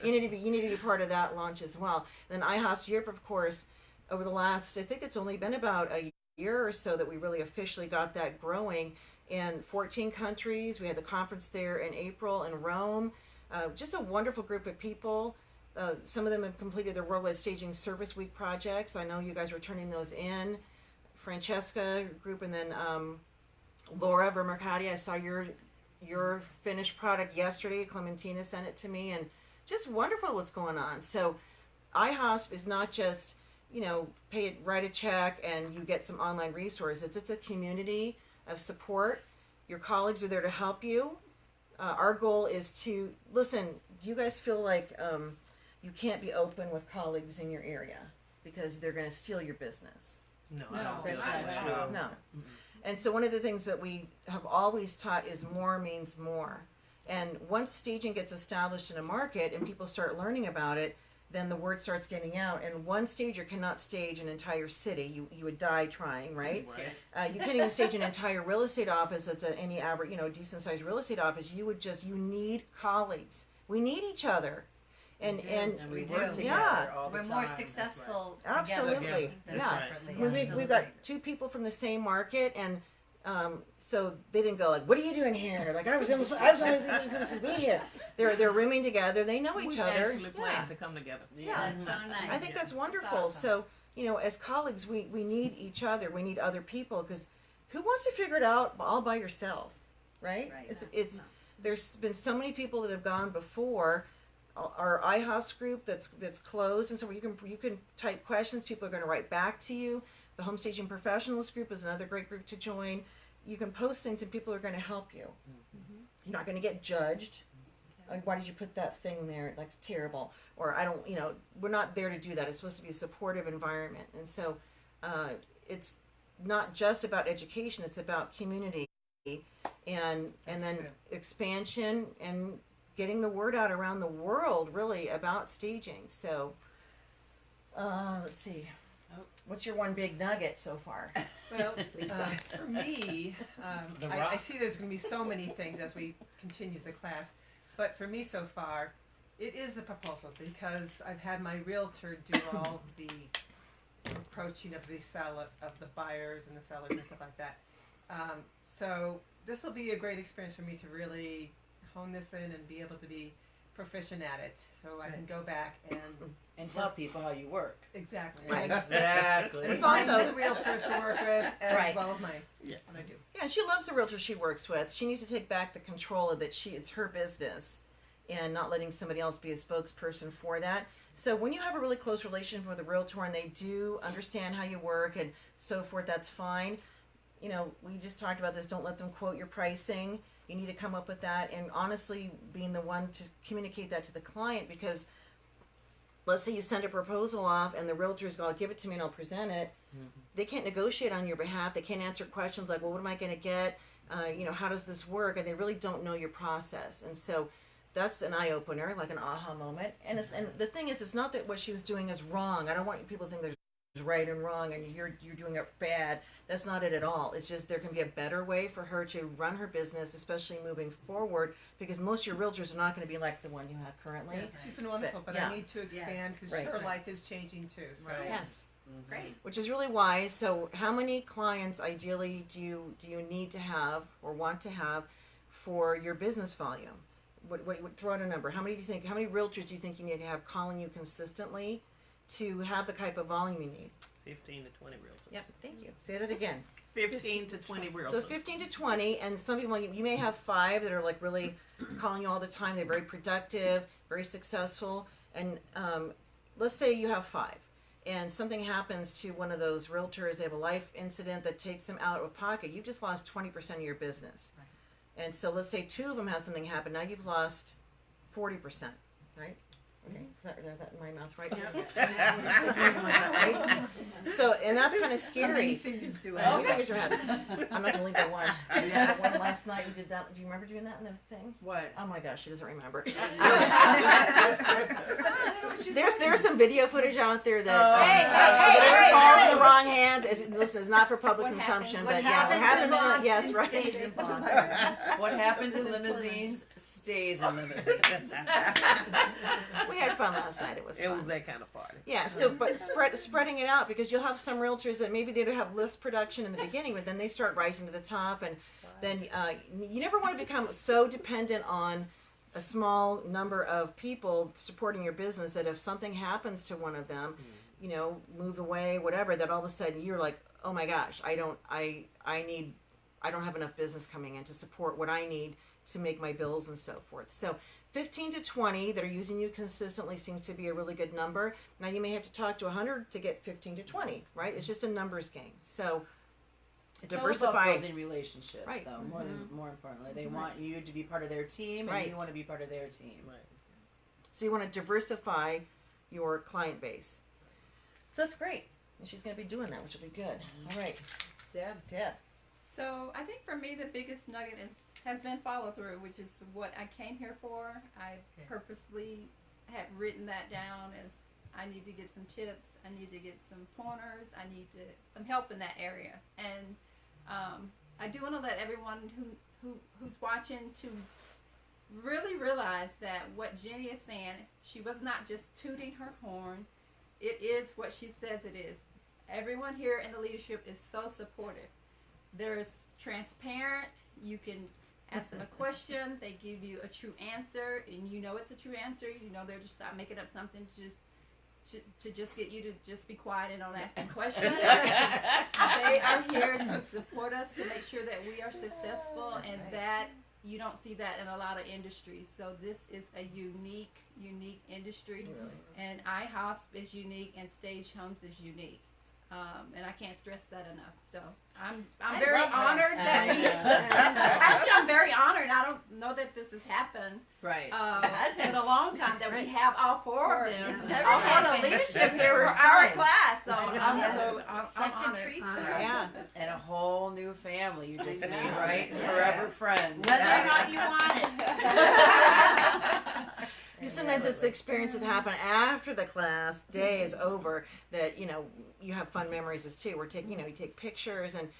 you need to be part of that launch as well. And then IHAS Europe, of course, over the last, I think it's only been about a year or so that we really officially got that growing in 14 countries. We had the conference there in April in Rome. Just a wonderful group of people. Some of them have completed their Worldwide Staging Service Week projects. I know you guys were turning those in. Francesca group, and then Laura Vermercati, I saw your finished product yesterday. Clementina sent it to me, and just wonderful what's going on. So IHOSP is not just, write a check and you get some online resources. It's a community of support. Your colleagues are there to help you. Our goal is to, listen, do you guys feel like you can't be open with colleagues in your area because they're going to steal your business? No, that's not true. No. And so one of the things that we have always taught is more means more. And once staging gets established in a market and people start learning about it, then the word starts getting out. And one stager cannot stage an entire city. You would die trying, right? You can't even stage an entire real estate office that's any average, decent sized real estate office. You need colleagues. We need each other. And we work do. together all the We're time. more successful Absolutely. together. Yeah. Separately. We've got two people from the same market, and so they didn't go like, "What are you doing here?" Like I was here. They're rooming together. They know each We other. actually plan to come together. Yeah. That's so nice. I think that's wonderful. That's awesome. So as colleagues, we need each other. We need other people because who wants to figure it out all by yourself, right? Right. It's there's been so many people that have gone before. Our IHAS group that's closed, and so you can type questions. People are going to write back to you. The Home Staging Professionals group is another great group to join. You can post things, and people are going to help you. You're not going to get judged. Like, why did you put that thing there? Like, it's terrible. Or I don't. We're not there to do that. It's supposed to be a supportive environment, and so it's not just about education. It's about community, and then expansion and getting the word out around the world, really, about staging. So, let's see. What's your one big nugget so far? Well, for me, I see there's going to be so many things as we continue the class. But for me so far, it is the proposal because I've had my realtor do all the approaching of the seller, of the buyers and the sellers and stuff like that. So this will be a great experience for me to really hone this in and be able to be proficient at it, so I can go back and tell people how you work. Exactly. Right. Exactly. And It's find also- good realtors to work with as Right. well as what I do. Yeah, and she loves the realtor she works with. She needs to take back the control of that. It's her business, and not letting somebody else be a spokesperson for that. So when you have a really close relationship with a realtor and they do understand how you work and so forth, that's fine. We just talked about this. Don't let them quote your pricing. You need to come up with that, and honestly, being the one to communicate that to the client, because let's say you send a proposal off and the realtor's going, give it to me and I'll present it. They can't negotiate on your behalf. They can't answer questions like, well, what am I going to get? How does this work? And they really don't know your process. And so that's an eye-opener, like an aha moment. And the thing is, it's not that what she was doing is wrong. I don't want people to think there's right and wrong and you're doing it bad. That's not it at all. It's just there can be a better way for her to run her business, especially moving forward, because most of your realtors are not going to be like the one you have currently. Yeah, she's been wonderful, but yeah. I need to expand because Right. her life is changing too. So. Right. Yes. Great. Which is really wise. So how many clients ideally do you need to have or want to have for your business volume? What throw out a number. How many realtors do you think you need to have calling you consistently to have the type of volume you need? 15 to 20 realtors. Yep, thank you. Say that again. 15 to 20 realtors. So 15 to 20, and some people, you may have 5 that are like really calling you all the time. They're very productive, very successful. And let's say you have 5, and something happens to one of those realtors. They have a life incident that takes them out of pocket. You've just lost 20% of your business. Right. And so let's say 2 of them have something happen. Now you've lost 40%, right? Okay, is that in my mouth right now? Right? So, and that's kind of scary. How many fingers do I How have? many fingers do you have? I'm not going to leave the one. Yeah, the one last night we did that. Do you remember doing that in the thing? What? Oh my gosh, she doesn't remember. There's some video footage out there that falls in the wrong hands. Listen, it's not for public consumption, but yeah, what happens? Yes, right. Stays in Boston. What happens in limousines stays in limousines. We had fun last night. It was fun. It was that kind of party. Yeah, so but spreading it out, because you'll have some realtors that maybe they don't have list production in the beginning, but then they start rising to the top, and then you never want to become so dependent on a small number of people supporting your business that if something happens to one of them, move away, whatever, that all of a sudden you're like, oh my gosh, I don't have enough business coming in to support what I need to make my bills and so forth. So 15 to 20 that are using you consistently seems to be a really good number. Now you may have to talk to 100 to get 15 to 20, right? It's just a numbers game. So It's all about diversify. building relationships, Right. though. More importantly, they want you to be part of their team, and Right. you want to be part of their team. Right. So you want to diversify your client base. So that's great. And she's going to be doing that, which will be good. All right. Deb. So I think for me the biggest nugget has been follow through, which is what I came here for. I purposely had written that down as I need to get some tips, I need to get some pointers, I need some help in that area. And I do want to let everyone who's watching to really realize that what Jenny is saying, she was not just tooting her horn. It is what she says it is. Everyone here in the leadership is so supportive. There's transparent. You can ask them a question. They give you a true answer, and you know it's a true answer. You know they're just not making up something to just get you to just be quiet and don't ask them questions. They are here to support us, to make sure that we are successful, and that you don't see that in a lot of industries. So this is a unique industry, and IHAS is unique, and Stage Homes is unique. And I can't stress that enough. So I'm very honored actually I'm very honored. I don't know that this has happened. Right. In a long time that we have all four of them. It's never All four of the happened. leadership there for our class. So I'm Such a honored. treat for Yeah. us. And a whole new family you just I know. made, right? Forever friends. Whether or not you want it. Sometimes it's the experience that happen after the class day is over that, you know, you have fun memories as too. We're taking, you know, you take pictures, and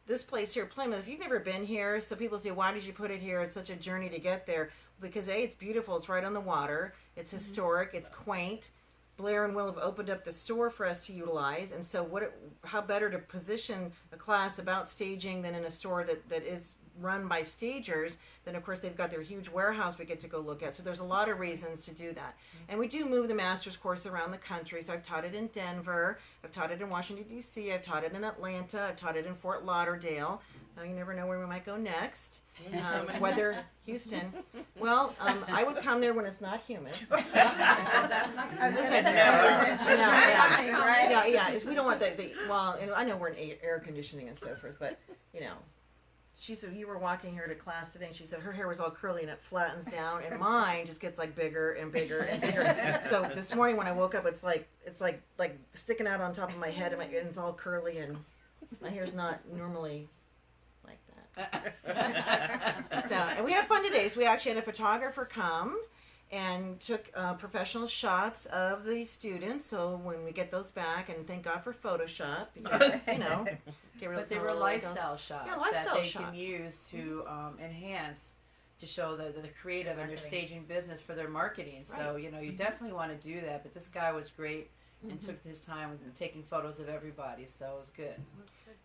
this place here, Plymouth, if you've never been here, so people say, why did you put it here? It's such a journey to get there. Because A, it's beautiful. It's right on the water. It's historic. It's quaint. Blair and Will have opened up the store for us to utilize. And so how better to position a class about staging than in a store that is run by stagers. Then of course they've got their huge warehouse we get to go look at. So there's a lot of reasons to do that. And we do move the master's course around the country. So I've taught it in Denver, I've taught it in Washington DC, I've taught it in Atlanta, I've taught it in Fort Lauderdale. Now you never know where we might go next. Whether Houston. Well, I would come there when it's not humid. That's not gonna Yeah. We don't want well, and I know we're in air conditioning and so forth, but you know. She said, you were walking here to class today, and she said her hair was all curly and it flattens down, and mine just gets like bigger and bigger and bigger. So this morning when I woke up, it's like sticking out on top of my head, and it's all curly, and my hair's not normally like that. So, and we had fun today. So we actually had a photographer come and took professional shots of the students. So when we get those back, and thank God for Photoshop, because, you know. But they were lifestyle shots lifestyle that they shots. can use to enhance, to show the creative and their staging business for their marketing. So, you know, you definitely want to do that. But this guy was great and took his time with taking photos of everybody. So it was good.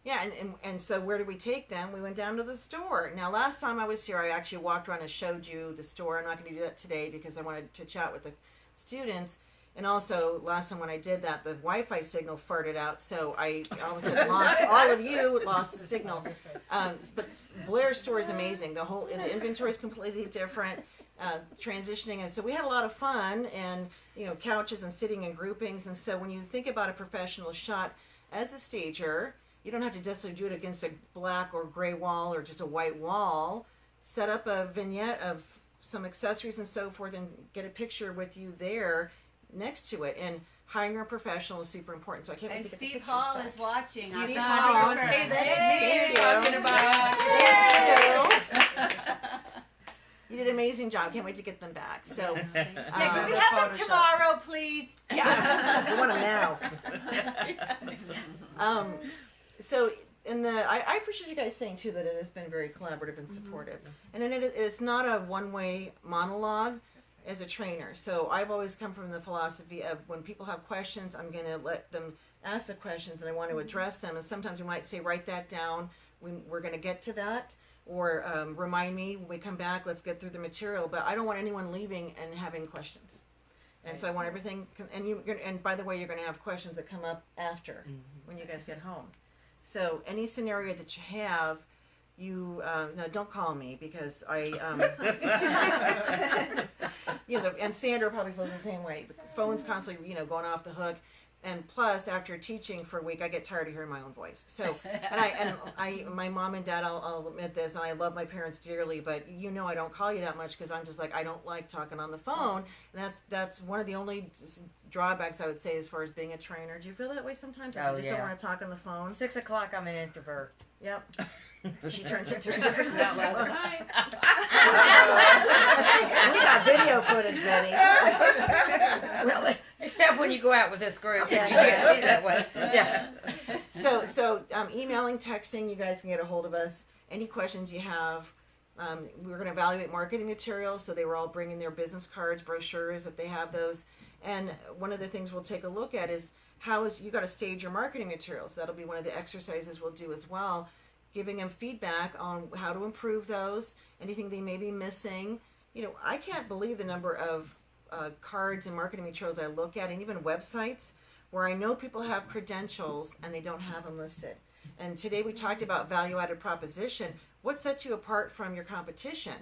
Yeah, and so where did we take them? We went down to the store. Now, last time I was here, I actually walked around and showed you the store. I'm not going to do that today because I wanted to chat with the students. And also, last time when I did that, the Wi-Fi signal farted out, so I all of a sudden all of you lost the signal. But Blair's store is amazing. The inventory is completely different, transitioning. And so we had a lot of fun, and, you know, couches and sitting in groupings. And so when you think about a professional shot as a stager, you don't have to necessarily do it against a black or gray wall or just a white wall. Set up a vignette of some accessories and so forth and get a picture with you there next to it, and hiring a professional is super important. So I can't wait And to get the Steve pictures Hall back. is watching. Steve Our Hall goes, photographer. hey, that's Thank me talking about. You did an amazing job. Can't wait to get them back. So Yeah, can we have them tomorrow, please? yeah, we want them now. So I appreciate you guys saying too that it has been very collaborative and supportive, and it's not a one-way monologue as a trainer. So I've always come from the philosophy of when people have questions, I'm going to let them ask the questions and I want to address them. And sometimes we might say, write that down. We're going to get to that. Or remind me when we come back, let's get through the material. But I don't want anyone leaving and having questions. And so I want everything, and by the way, you're going to have questions that come up after when you guys get home. So any scenario that you have, no, don't call me because you know, and Sandra probably feels the same way. The phone's constantly, you know, going off the hook. And plus, after teaching for a week, I get tired of hearing my own voice. So, my mom and dad, I'll admit this, and I love my parents dearly, but I don't call you that much because I'm just like, I don't like talking on the phone. And that's one of the only drawbacks I would say as far as being a trainer. Do you feel that way sometimes? Like, you just don't want to talk on the phone? 6 o'clock, I'm an introvert. Yep. She turns into an introvert. Not last night. We got video footage, Betty. Well, except when you go out with this group, and you can't be that way. Yeah. So emailing, texting, you guys can get a hold of us. Any questions you have. We're going to evaluate marketing materials, so they were all bringing their business cards, brochures, if they have those. And one of the things we'll take a look at is you got to stage your marketing materials. That'll be one of the exercises we'll do as well, giving them feedback on how to improve those, anything they may be missing. I can't believe the number of cards and marketing materials I look at, and even websites where I know people have credentials and they don't have them listed. And today we talked about value-added proposition. What sets you apart from your competition?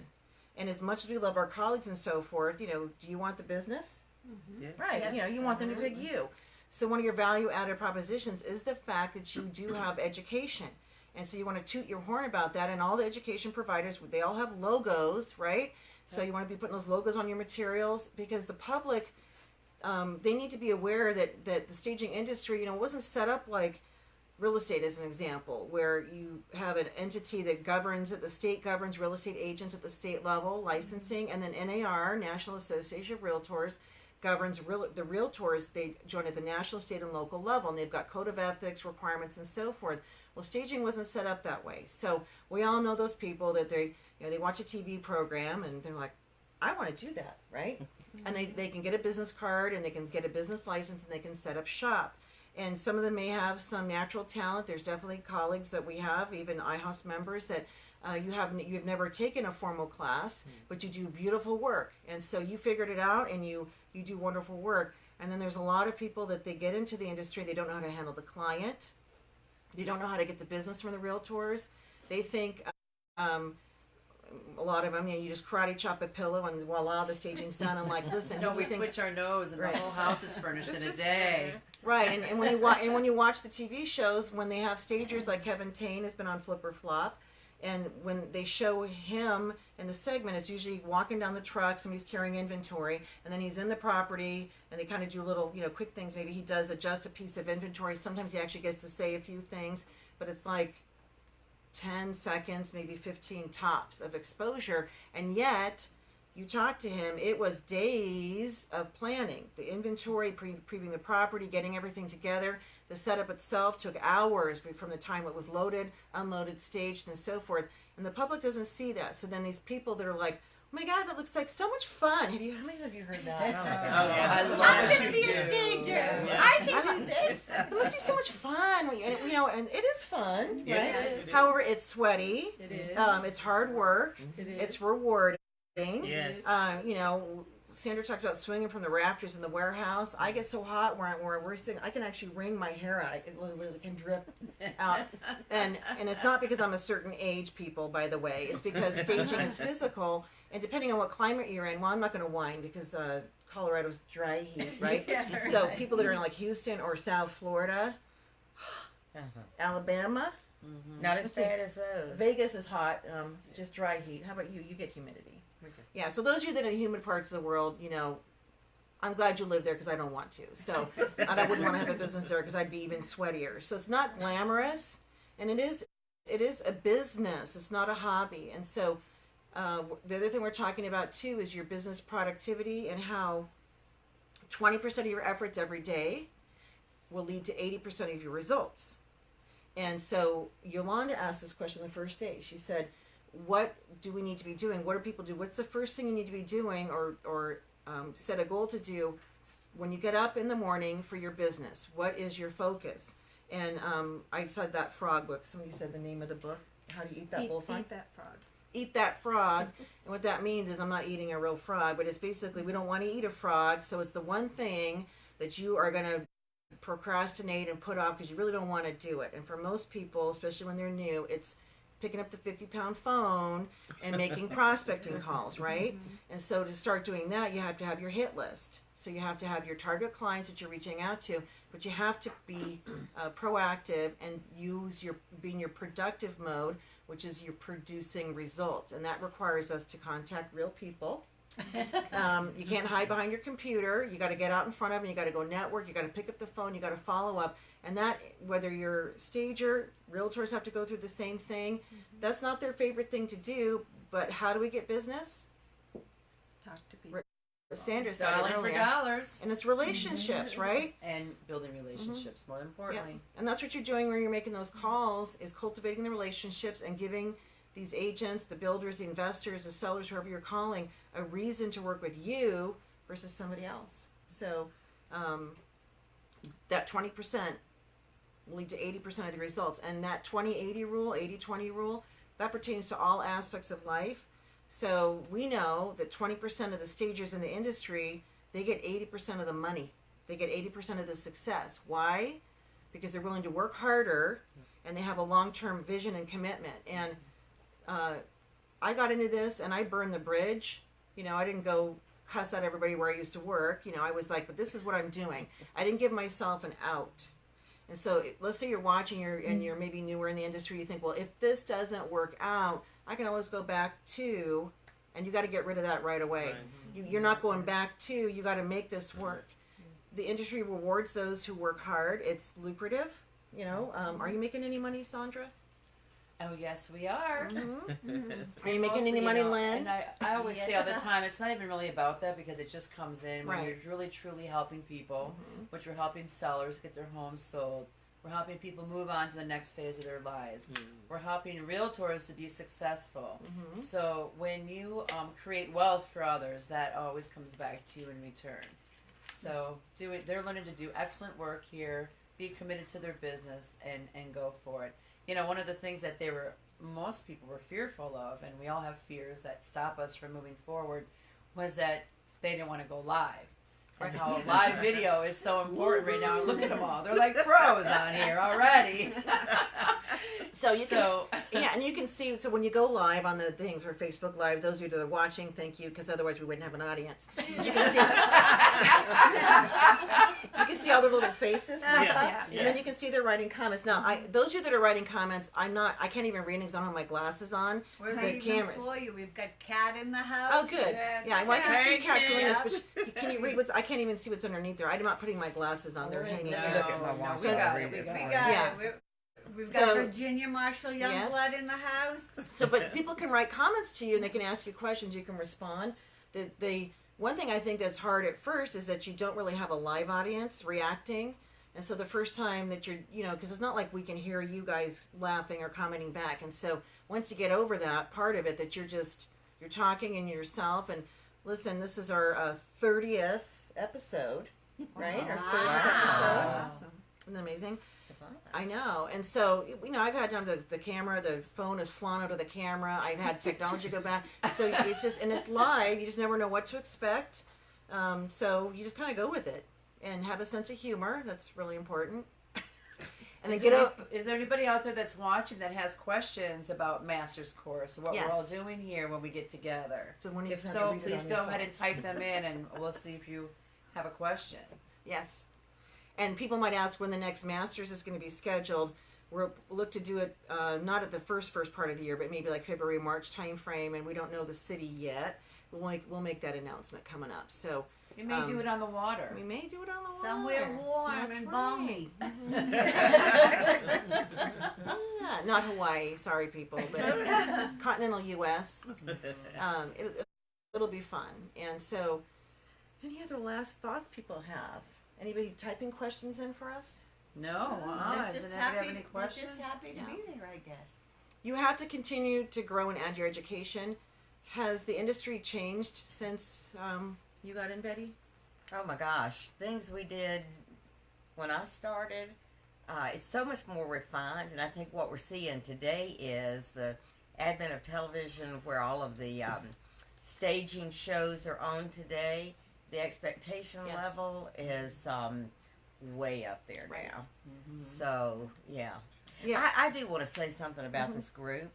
And as much as we love our colleagues and so forth, do you want the business? Mm-hmm. Yes. Right. Yes, You want them to pick you. So one of your value-added propositions is the fact that you do have education. And so you want to toot your horn about that. And all the education providers, they all have logos, right? So you want to be putting those logos on your materials because the public, they need to be aware that the staging industry, wasn't set up like real estate as an example, where you have an entity that the state governs real estate agents at the state level, licensing, and then NAR, National Association of Realtors, governs the realtors. They join at the national, state, and local level, and they've got code of ethics requirements and so forth. Well, staging wasn't set up that way. So we all know those people that they watch a TV program and they're like, I want to do that, right? And they can get a business card and they can get a business license and they can set up shop. And some of them may have some natural talent. There's definitely colleagues that we have, even IHAS members, that you've never taken a formal class, but you do beautiful work. And so you figured it out and you do wonderful work. And then there's a lot of people that they get into the industry, they don't know how to handle the client. They don't know how to get the business from the realtors. They think a lot of them, you just karate chop a pillow and voila, the staging's done. I'm like, listen, No, we twitch our nose and Right. the whole house is furnished in a day. Right, and when you watch the TV shows, when they have stagers like Kevin Tain has been on Flip or Flop, and when they show him in the segment, it's usually walking down the truck, somebody's carrying inventory, and then he's in the property, and they kind of do little, quick things. Maybe he does adjust a piece of inventory. Sometimes he actually gets to say a few things, but it's like 10 seconds, maybe 15 tops of exposure, and yet you talk to him, it was days of planning. The inventory, previewing the property, getting everything together. The setup itself took hours from the time it was loaded, unloaded, staged, and so forth. And the public doesn't see that. So then these people that are like, oh my God, that looks like so much fun. How many of you heard that? Oh my God. yeah. I love I'm what going to you be a do. stager. Yeah. I can do this. It must be so much fun. And it is fun, Yeah, right? it is. However, it's sweaty. It is. It's hard work. It is. It's rewarding. Yes. Sandra talked about swinging from the rafters in the warehouse. I get so hot where we're sitting, I can actually wring my hair out. It literally can drip out. And it's not because I'm a certain age, people, by the way. It's because staging is physical. And depending on what climate you're in, well, I'm not going to whine because Colorado's dry heat, right? Yeah, right. So people that are in like Houston or South Florida, Alabama, Not as bad as those. Vegas is hot, just dry heat. How about you? You get humidity. Yeah, so those of you that are in humid parts of the world, I'm glad you live there because I don't want to. So, and I wouldn't want to have a business there because I'd be even sweatier. So it's not glamorous, and it is a business. It's not a hobby. And so the other thing we're talking about too is your business productivity and how 20% of your efforts every day will lead to 80% of your results. And so Yolanda asked this question the first day. She said, what do we need to be doing? What do people do? What's the first thing you need to be doing or set a goal to do when you get up in the morning for your business? What is your focus? And I said that frog book. Somebody said the name of the book. How do you eat that bullfrog? Eat that frog. Eat that frog. And what that means is I'm not eating a real frog, but it's basically we don't want to eat a frog. So it's the one thing that you are going to procrastinate and put off because you really don't want to do it. And for most people, especially when they're new, it's picking up the 50-pound phone and making prospecting calls, right? And so to start doing that, you have to have your hit list. So you have to have your target clients that you're reaching out to, but you have to be proactive and be in your productive mode, which is you're producing results. And that requires us to contact real people. You can't hide behind your computer. You got to get out in front of them. You got to go network. You got to pick up the phone. You got to follow up. And that, whether you're stager, realtors have to go through the same thing. That's not their favorite thing to do. But how do we get business? Talk to people. Sandra said Dollar it for earlier. dollars. And it's relationships, right? And building relationships, more importantly. And that's what you're doing when you're making those calls, is cultivating the relationships and giving these agents, the builders, the investors, the sellers, whoever you're calling, a reason to work with you versus somebody else. So that 20% will lead to 80% of the results. And that 20-80 rule, 80-20 rule, that pertains to all aspects of life. So we know that 20% of the stagers in the industry, they get 80% of the money. They get 80% of the success. Why? Because they're willing to work harder and they have a long-term vision and commitment. And I got into this and I burned the bridge. You know, I didn't go cuss at everybody where I used to work. You know, I was like, but this is what I'm doing. I didn't give myself an out. And so let's say you're watching and you're maybe newer in the industry. You think, well, if this doesn't work out, I can always go back to, and you got to get rid of that right away. You're not going back to, you got to make this work. The industry rewards those who work hard. It's lucrative. You know, are you making any money, Sandra? Oh, yes, we are. Are you making any money, Lynn? And I always say all the time, it's not even really about that because it just comes in when Right. you're really, truly helping people, which we're helping sellers get their homes sold. We're helping people move on to the next phase of their lives. We're helping realtors to be successful. So when you create wealth for others, that always comes back to you in return. So they're learning to do excellent work here, be committed to their business, and go for it. You know, one of the things that most people were fearful of, and we all have fears that stop us from moving forward, was that they didn't want to go live. And how live video is so important right now. Look at them all. They're like pros on here already. So you and you can see, so when you go live on the thing for Facebook Live, those of you that are watching, thank you, because otherwise we wouldn't have an audience. But you can see, you can see all their little faces pop up, and then you can see they're writing comments. Now, those of you that are writing comments, I can't even read because I don't have my glasses on. We're The reading cameras. for you. We've got Kat in the house. Oh, good. Yes, Yeah, well, I can see Hey, Katrina's, Kat. but can you read what's? I can't even see what's underneath there. I'm not putting my glasses on. They're hanging. No, there. we So- got it. We We got Yeah. it. We've So- got Virginia Marshall Yes. Youngblood in the house. So, but people can write comments to you and they can ask you questions. You can respond. The one thing I think that's hard at first is that you don't really have a live audience reacting. And so the first time that you're, because it's not like we can hear you guys laughing or commenting back. And so once you get over that part of it, that you're talking and yourself. And listen, this is our 30th episode, right? Our 30th episode. Awesome. Isn't that amazing? I know. And so, I've had times the camera, the phone has flown out of the camera. I've had technology go back. So it's just, and it's live. You just never know what to expect. So you just kind of go with it and have a sense of humor. That's really important. And then Is there anybody out there that's watching that has questions about Master's Course, what Yes. we're all doing here when we get together? So when you If have to so, read it please on go your ahead phone. and type them in, and we'll see if you have a question. Yes. And people might ask when the next Masters is going to be scheduled. We'll look to do it not at the first part of the year, but maybe like February, March time frame, and we don't know the city yet. We'll make that announcement coming up. So You may do it on the water. we may do it on the water. Somewhere warm That's and right. balmy. Yeah, not Hawaii, sorry people, but continental U.S. It'll be fun. And so, any other last thoughts people have? Anybody typing questions in for us? No, They're does just anybody have happy. any They're questions? just happy to Yeah. be there, I guess. You have to continue to grow and add your education. Has the industry changed since you got in, Betty? Oh my gosh, things we did when I started, it's so much more refined, and I think what we're seeing today is the advent of television where all of the staging shows are on today. The expectation Yes. level is way up there Right. now. So, yeah. Yeah. I do want to say something about this group.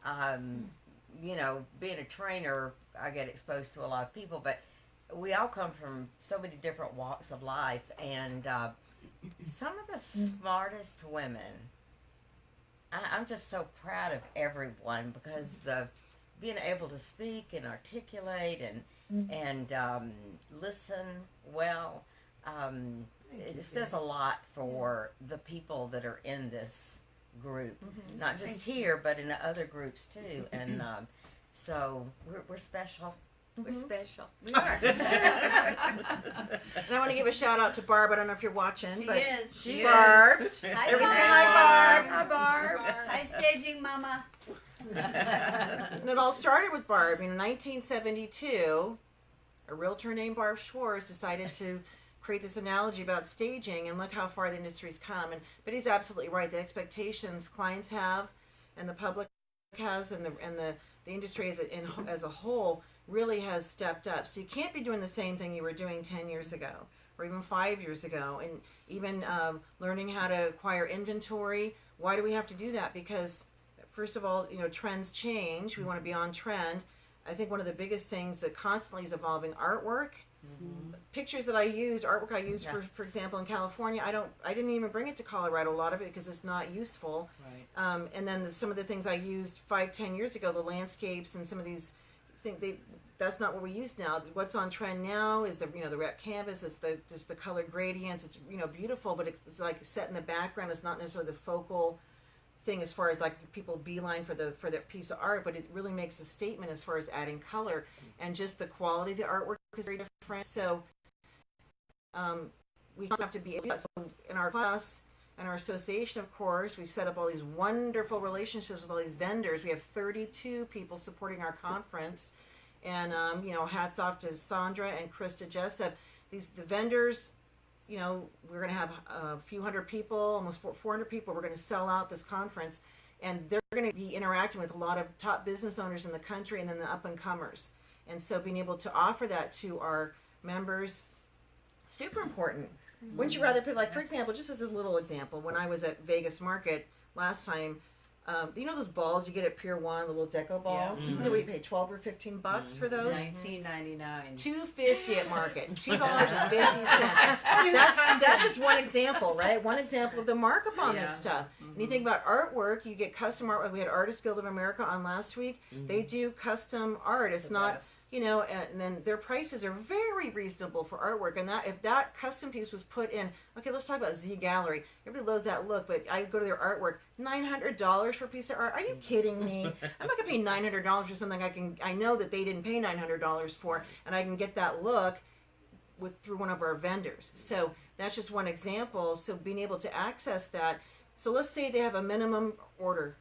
You know, being a trainer, I get exposed to a lot of people, but we all come from so many different walks of life, and some of the smartest women. I'm just so proud of everyone because being able to speak and articulate and listen well. It says a lot for the people that are in this group, not just here, but in other groups too. And so we're special. We're special. We are. And I want to give a shout out to Barb. I don't know if you're watching, She but is. She Barb. Hi, Everybody say Barb. hi, Barb. Hi, Barb. Hi, staging mama. And it all started with Barb. In 1972, a realtor named Barb Schwartz decided to create this analogy about staging, and look how far the industry's come. But he's absolutely right. The expectations clients have, and the public has, and the industry as a whole really has stepped up. So you can't be doing the same thing you were doing 10 years ago, or even 5 years ago, and even learning how to acquire inventory. Why do we have to do that? Because first of all, trends change. We want to be on trend. I think one of the biggest things that constantly is evolving, artwork. Pictures that I used, artwork I used, for example, in California, I didn't even bring it to Colorado, a lot of it, because it's not useful. Right. And then some of the things I used 5-10 years ago, the landscapes and some of these that's not what we use now. What's on trend now is the rep canvas. It's just the color gradients. It's beautiful, but it's like set in the background. It's not necessarily the focal thing as far as like people beeline for the piece of art, but it really makes a statement as far as adding color, and just the quality of the artwork is very different. So we have to be able to, in our class and our association, of course, we've set up all these wonderful relationships with all these vendors. We have 32 people supporting our conference, and hats off to Sandra and Krista Jessup. The vendors, we're going to have a few hundred people, almost 400 people. We're going to sell out this conference, and they're going to be interacting with a lot of top business owners in the country, and then the up and comers. And so being able to offer that to our members, super important. Wouldn't you rather put, like, for example, just as a little example, when I was at Vegas Market last time, those balls you get at Pier 1, the little deco balls? Yeah. What do we pay, $12 or $15 for those? $19.99. $2.50 at Market, $2.50. That's just one example, right? One example of the markup on this stuff. And you think about artwork, you get custom artwork. We had Artists Guild of America on last week. They do custom art. It's not, and then their prices are very reasonable for artwork. And if that custom piece was put in, okay, let's talk about Z Gallery. Everybody loves that look, but I go to their artwork, $900 for a piece of art. Are you kidding me? I'm not gonna pay $900 for something I know that they didn't pay $900 for, and I can get that look through one of our vendors. So that's just one example. So being able to access that. So let's say they have a minimum order,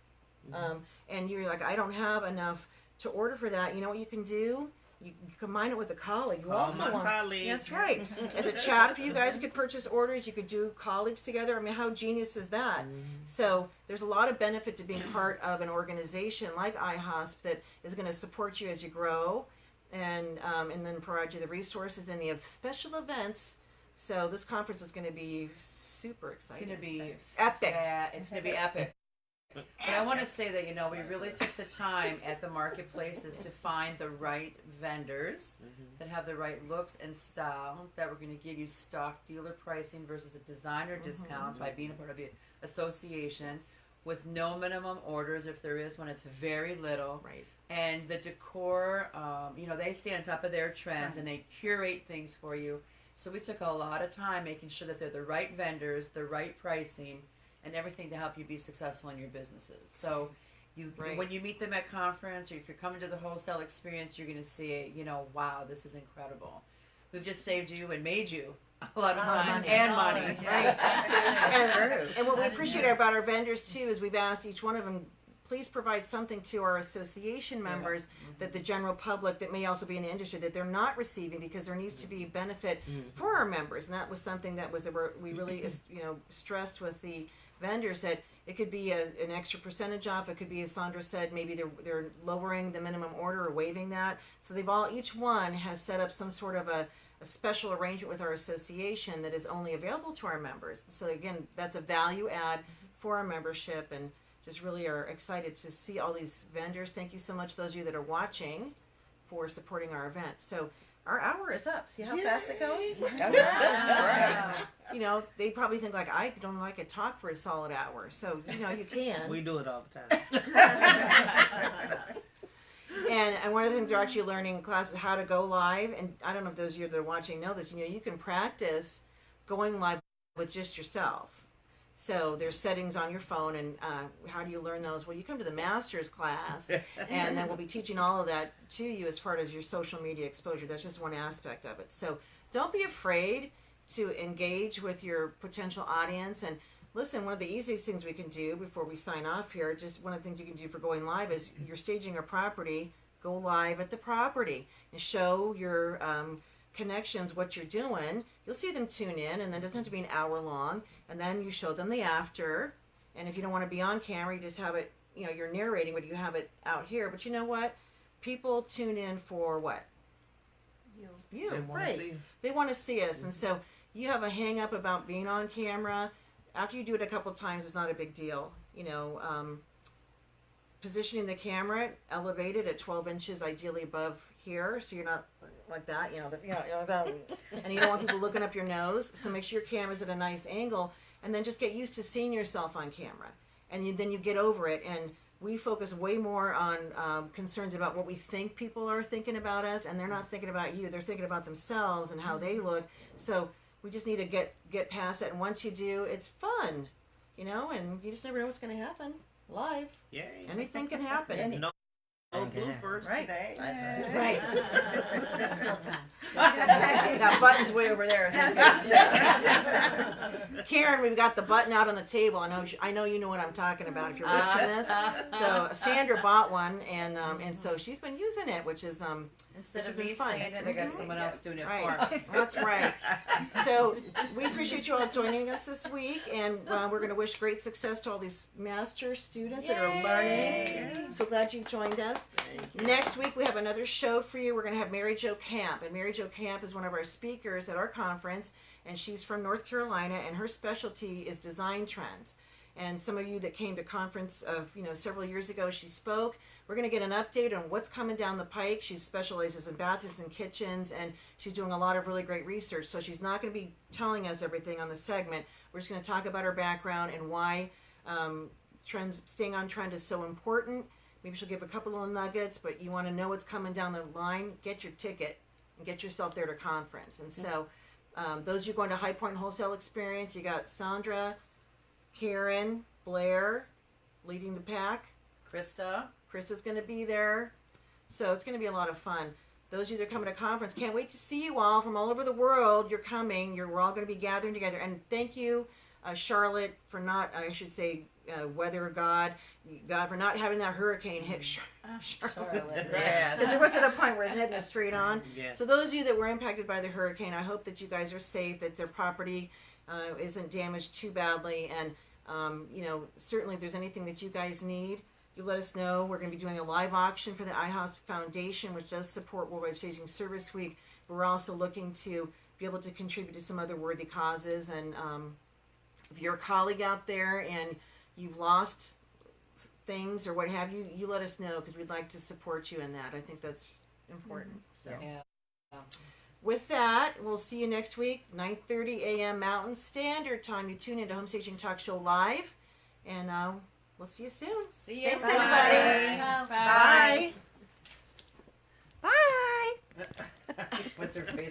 and you're like, I don't have enough to order for that. You know what you can do? You combine it with a colleague who also wants. That's right. As a chapter, you guys could purchase orders. You could do colleagues together. I mean, how genius is that? So there's a lot of benefit to being part of an organization like IHAS that is going to support you as you grow, and then provide you the resources and the special events. So this conference is going to be super exciting. It's going to be epic. It's going to be epic. But I want to say that, we really took the time at the marketplaces to find the right vendors that have the right looks and style, that we're going to give you stock dealer pricing versus a designer discount by being a part of the association, with no minimum orders. If there is one, it's very little. Right. And the decor, they stay on top of their trends and they curate things for you. So we took a lot of time making sure that they're the right vendors, the right pricing, and everything to help you be successful in your businesses. So when you meet them at conference, or if you're coming to the wholesale experience, you're going to see, wow, this is incredible. We've just saved you and made you a lot of time and money. Right. And what we appreciate about our vendors too is we've asked each one of them, please provide something to our association members that the general public that may also be in the industry that they're not receiving, because there needs to be benefit for our members. And that was something that we really stressed with the vendors, that it could be an extra percentage off. It could be, as Sandra said, maybe they're lowering the minimum order or waiving that. So each one has set up some sort of a special arrangement with our association that is only available to our members. So again, that's a value add for our membership, and just really are excited to see all these vendors. Thank you so much, those of you that are watching, for supporting our event. So our hour is up. See how fast it goes? You know, they probably think like, I don't know I could talk for a solid hour. So, you know, you can. We do it all the time. And one of the things they're actually learning in class is how to go live. And I don't know if those of you that are watching know this. You know, you can practice going live with just yourself. So there's settings on your phone, and how do you learn those? Well, you come to the master's class, and then we'll be teaching all of that to you as far as your social media exposure. That's just one aspect of it. So don't be afraid to engage with your potential audience. And listen, one of the easiest things we can do before we sign off here, just one of the things you can do for going live is you're staging a property, go live at the property and show your connections what you're doing. You'll see them tune in, and then it doesn't have to be an hour long. And then you show them the after. And if you don't want to be on camera, you just have it, you know, you're narrating, but you have it out here. But you know what? People tune in for what? You, right. They want to see us. And so you have a hang up about being on camera. After you do it a couple times, it's not a big deal. You know, positioning the camera, elevated at 12 inches, ideally above here, so you're not like that, you know, and you don't want people looking up your nose, so make sure your camera's at a nice angle, and then just get used to seeing yourself on camera, and then you get over it. And we focus way more on concerns about what we think people are thinking about us, and they're not thinking about you, they're thinking about themselves and how they look. So we just need to get past it, and once you do, it's fun, you know, and you just never know what's going to happen live. Yay. Anything can happen. No bloopers Right. today. Right. There's still time. That button's way over there. Karen, we've got the button out on the table. I know you know what I'm talking about if you're watching this. So Sandra bought one, and so she's been using it, which is Instead which of has me been fun. saying it, I got someone else doing it Right. for me. That's right. So we appreciate you all joining us this week, and we're going to wish great success to all these master students that are learning. So glad you joined us. Next week we have another show for you. We're going to have Mary Jo Camp, and Mary Jo Camp is one of our speakers at our conference, and she's from North Carolina, and her specialty is design trends. And some of you that came to conference of several years ago, she spoke. We're going to get an update on what's coming down the pike. She specializes in bathrooms and kitchens, and she's doing a lot of really great research. So she's not going to be telling us everything on the segment. We're just going to talk about her background and why staying on trend is so important. Maybe she'll give a couple of nuggets, but you want to know what's coming down the line, get your ticket and get yourself there to conference. And so those of you going to High Point Wholesale Experience, you got Sandra, Karen, Blair leading the pack. Krista's going to be there. So it's going to be a lot of fun. Those of you that are coming to conference, can't wait to see you all from all over the world. You're coming. We're all going to be gathering together. And thank you, Charlotte, for not, I should say, weather God, for not having that hurricane hit Charlotte. Yes. There wasn't a point where it's heading straight on. Yes. So those of you that were impacted by the hurricane, I hope that you guys are safe, that their property isn't damaged too badly. And, certainly if there's anything that you guys need, you let us know. We're going to be doing a live auction for the IHAS Foundation, which does support Worldwide Staging Service Week. We're also looking to be able to contribute to some other worthy causes. And if you're a colleague out there and you've lost things or what have you, you let us know, because we'd like to support you in that. I think that's important. So, with that, we'll see you next week, 9:30 a.m. Mountain Standard Time. You tune into Home Staging Talk Show Live, and we'll see you soon. See you. Thanks, everybody. Bye. Bye. Bye. What's her face?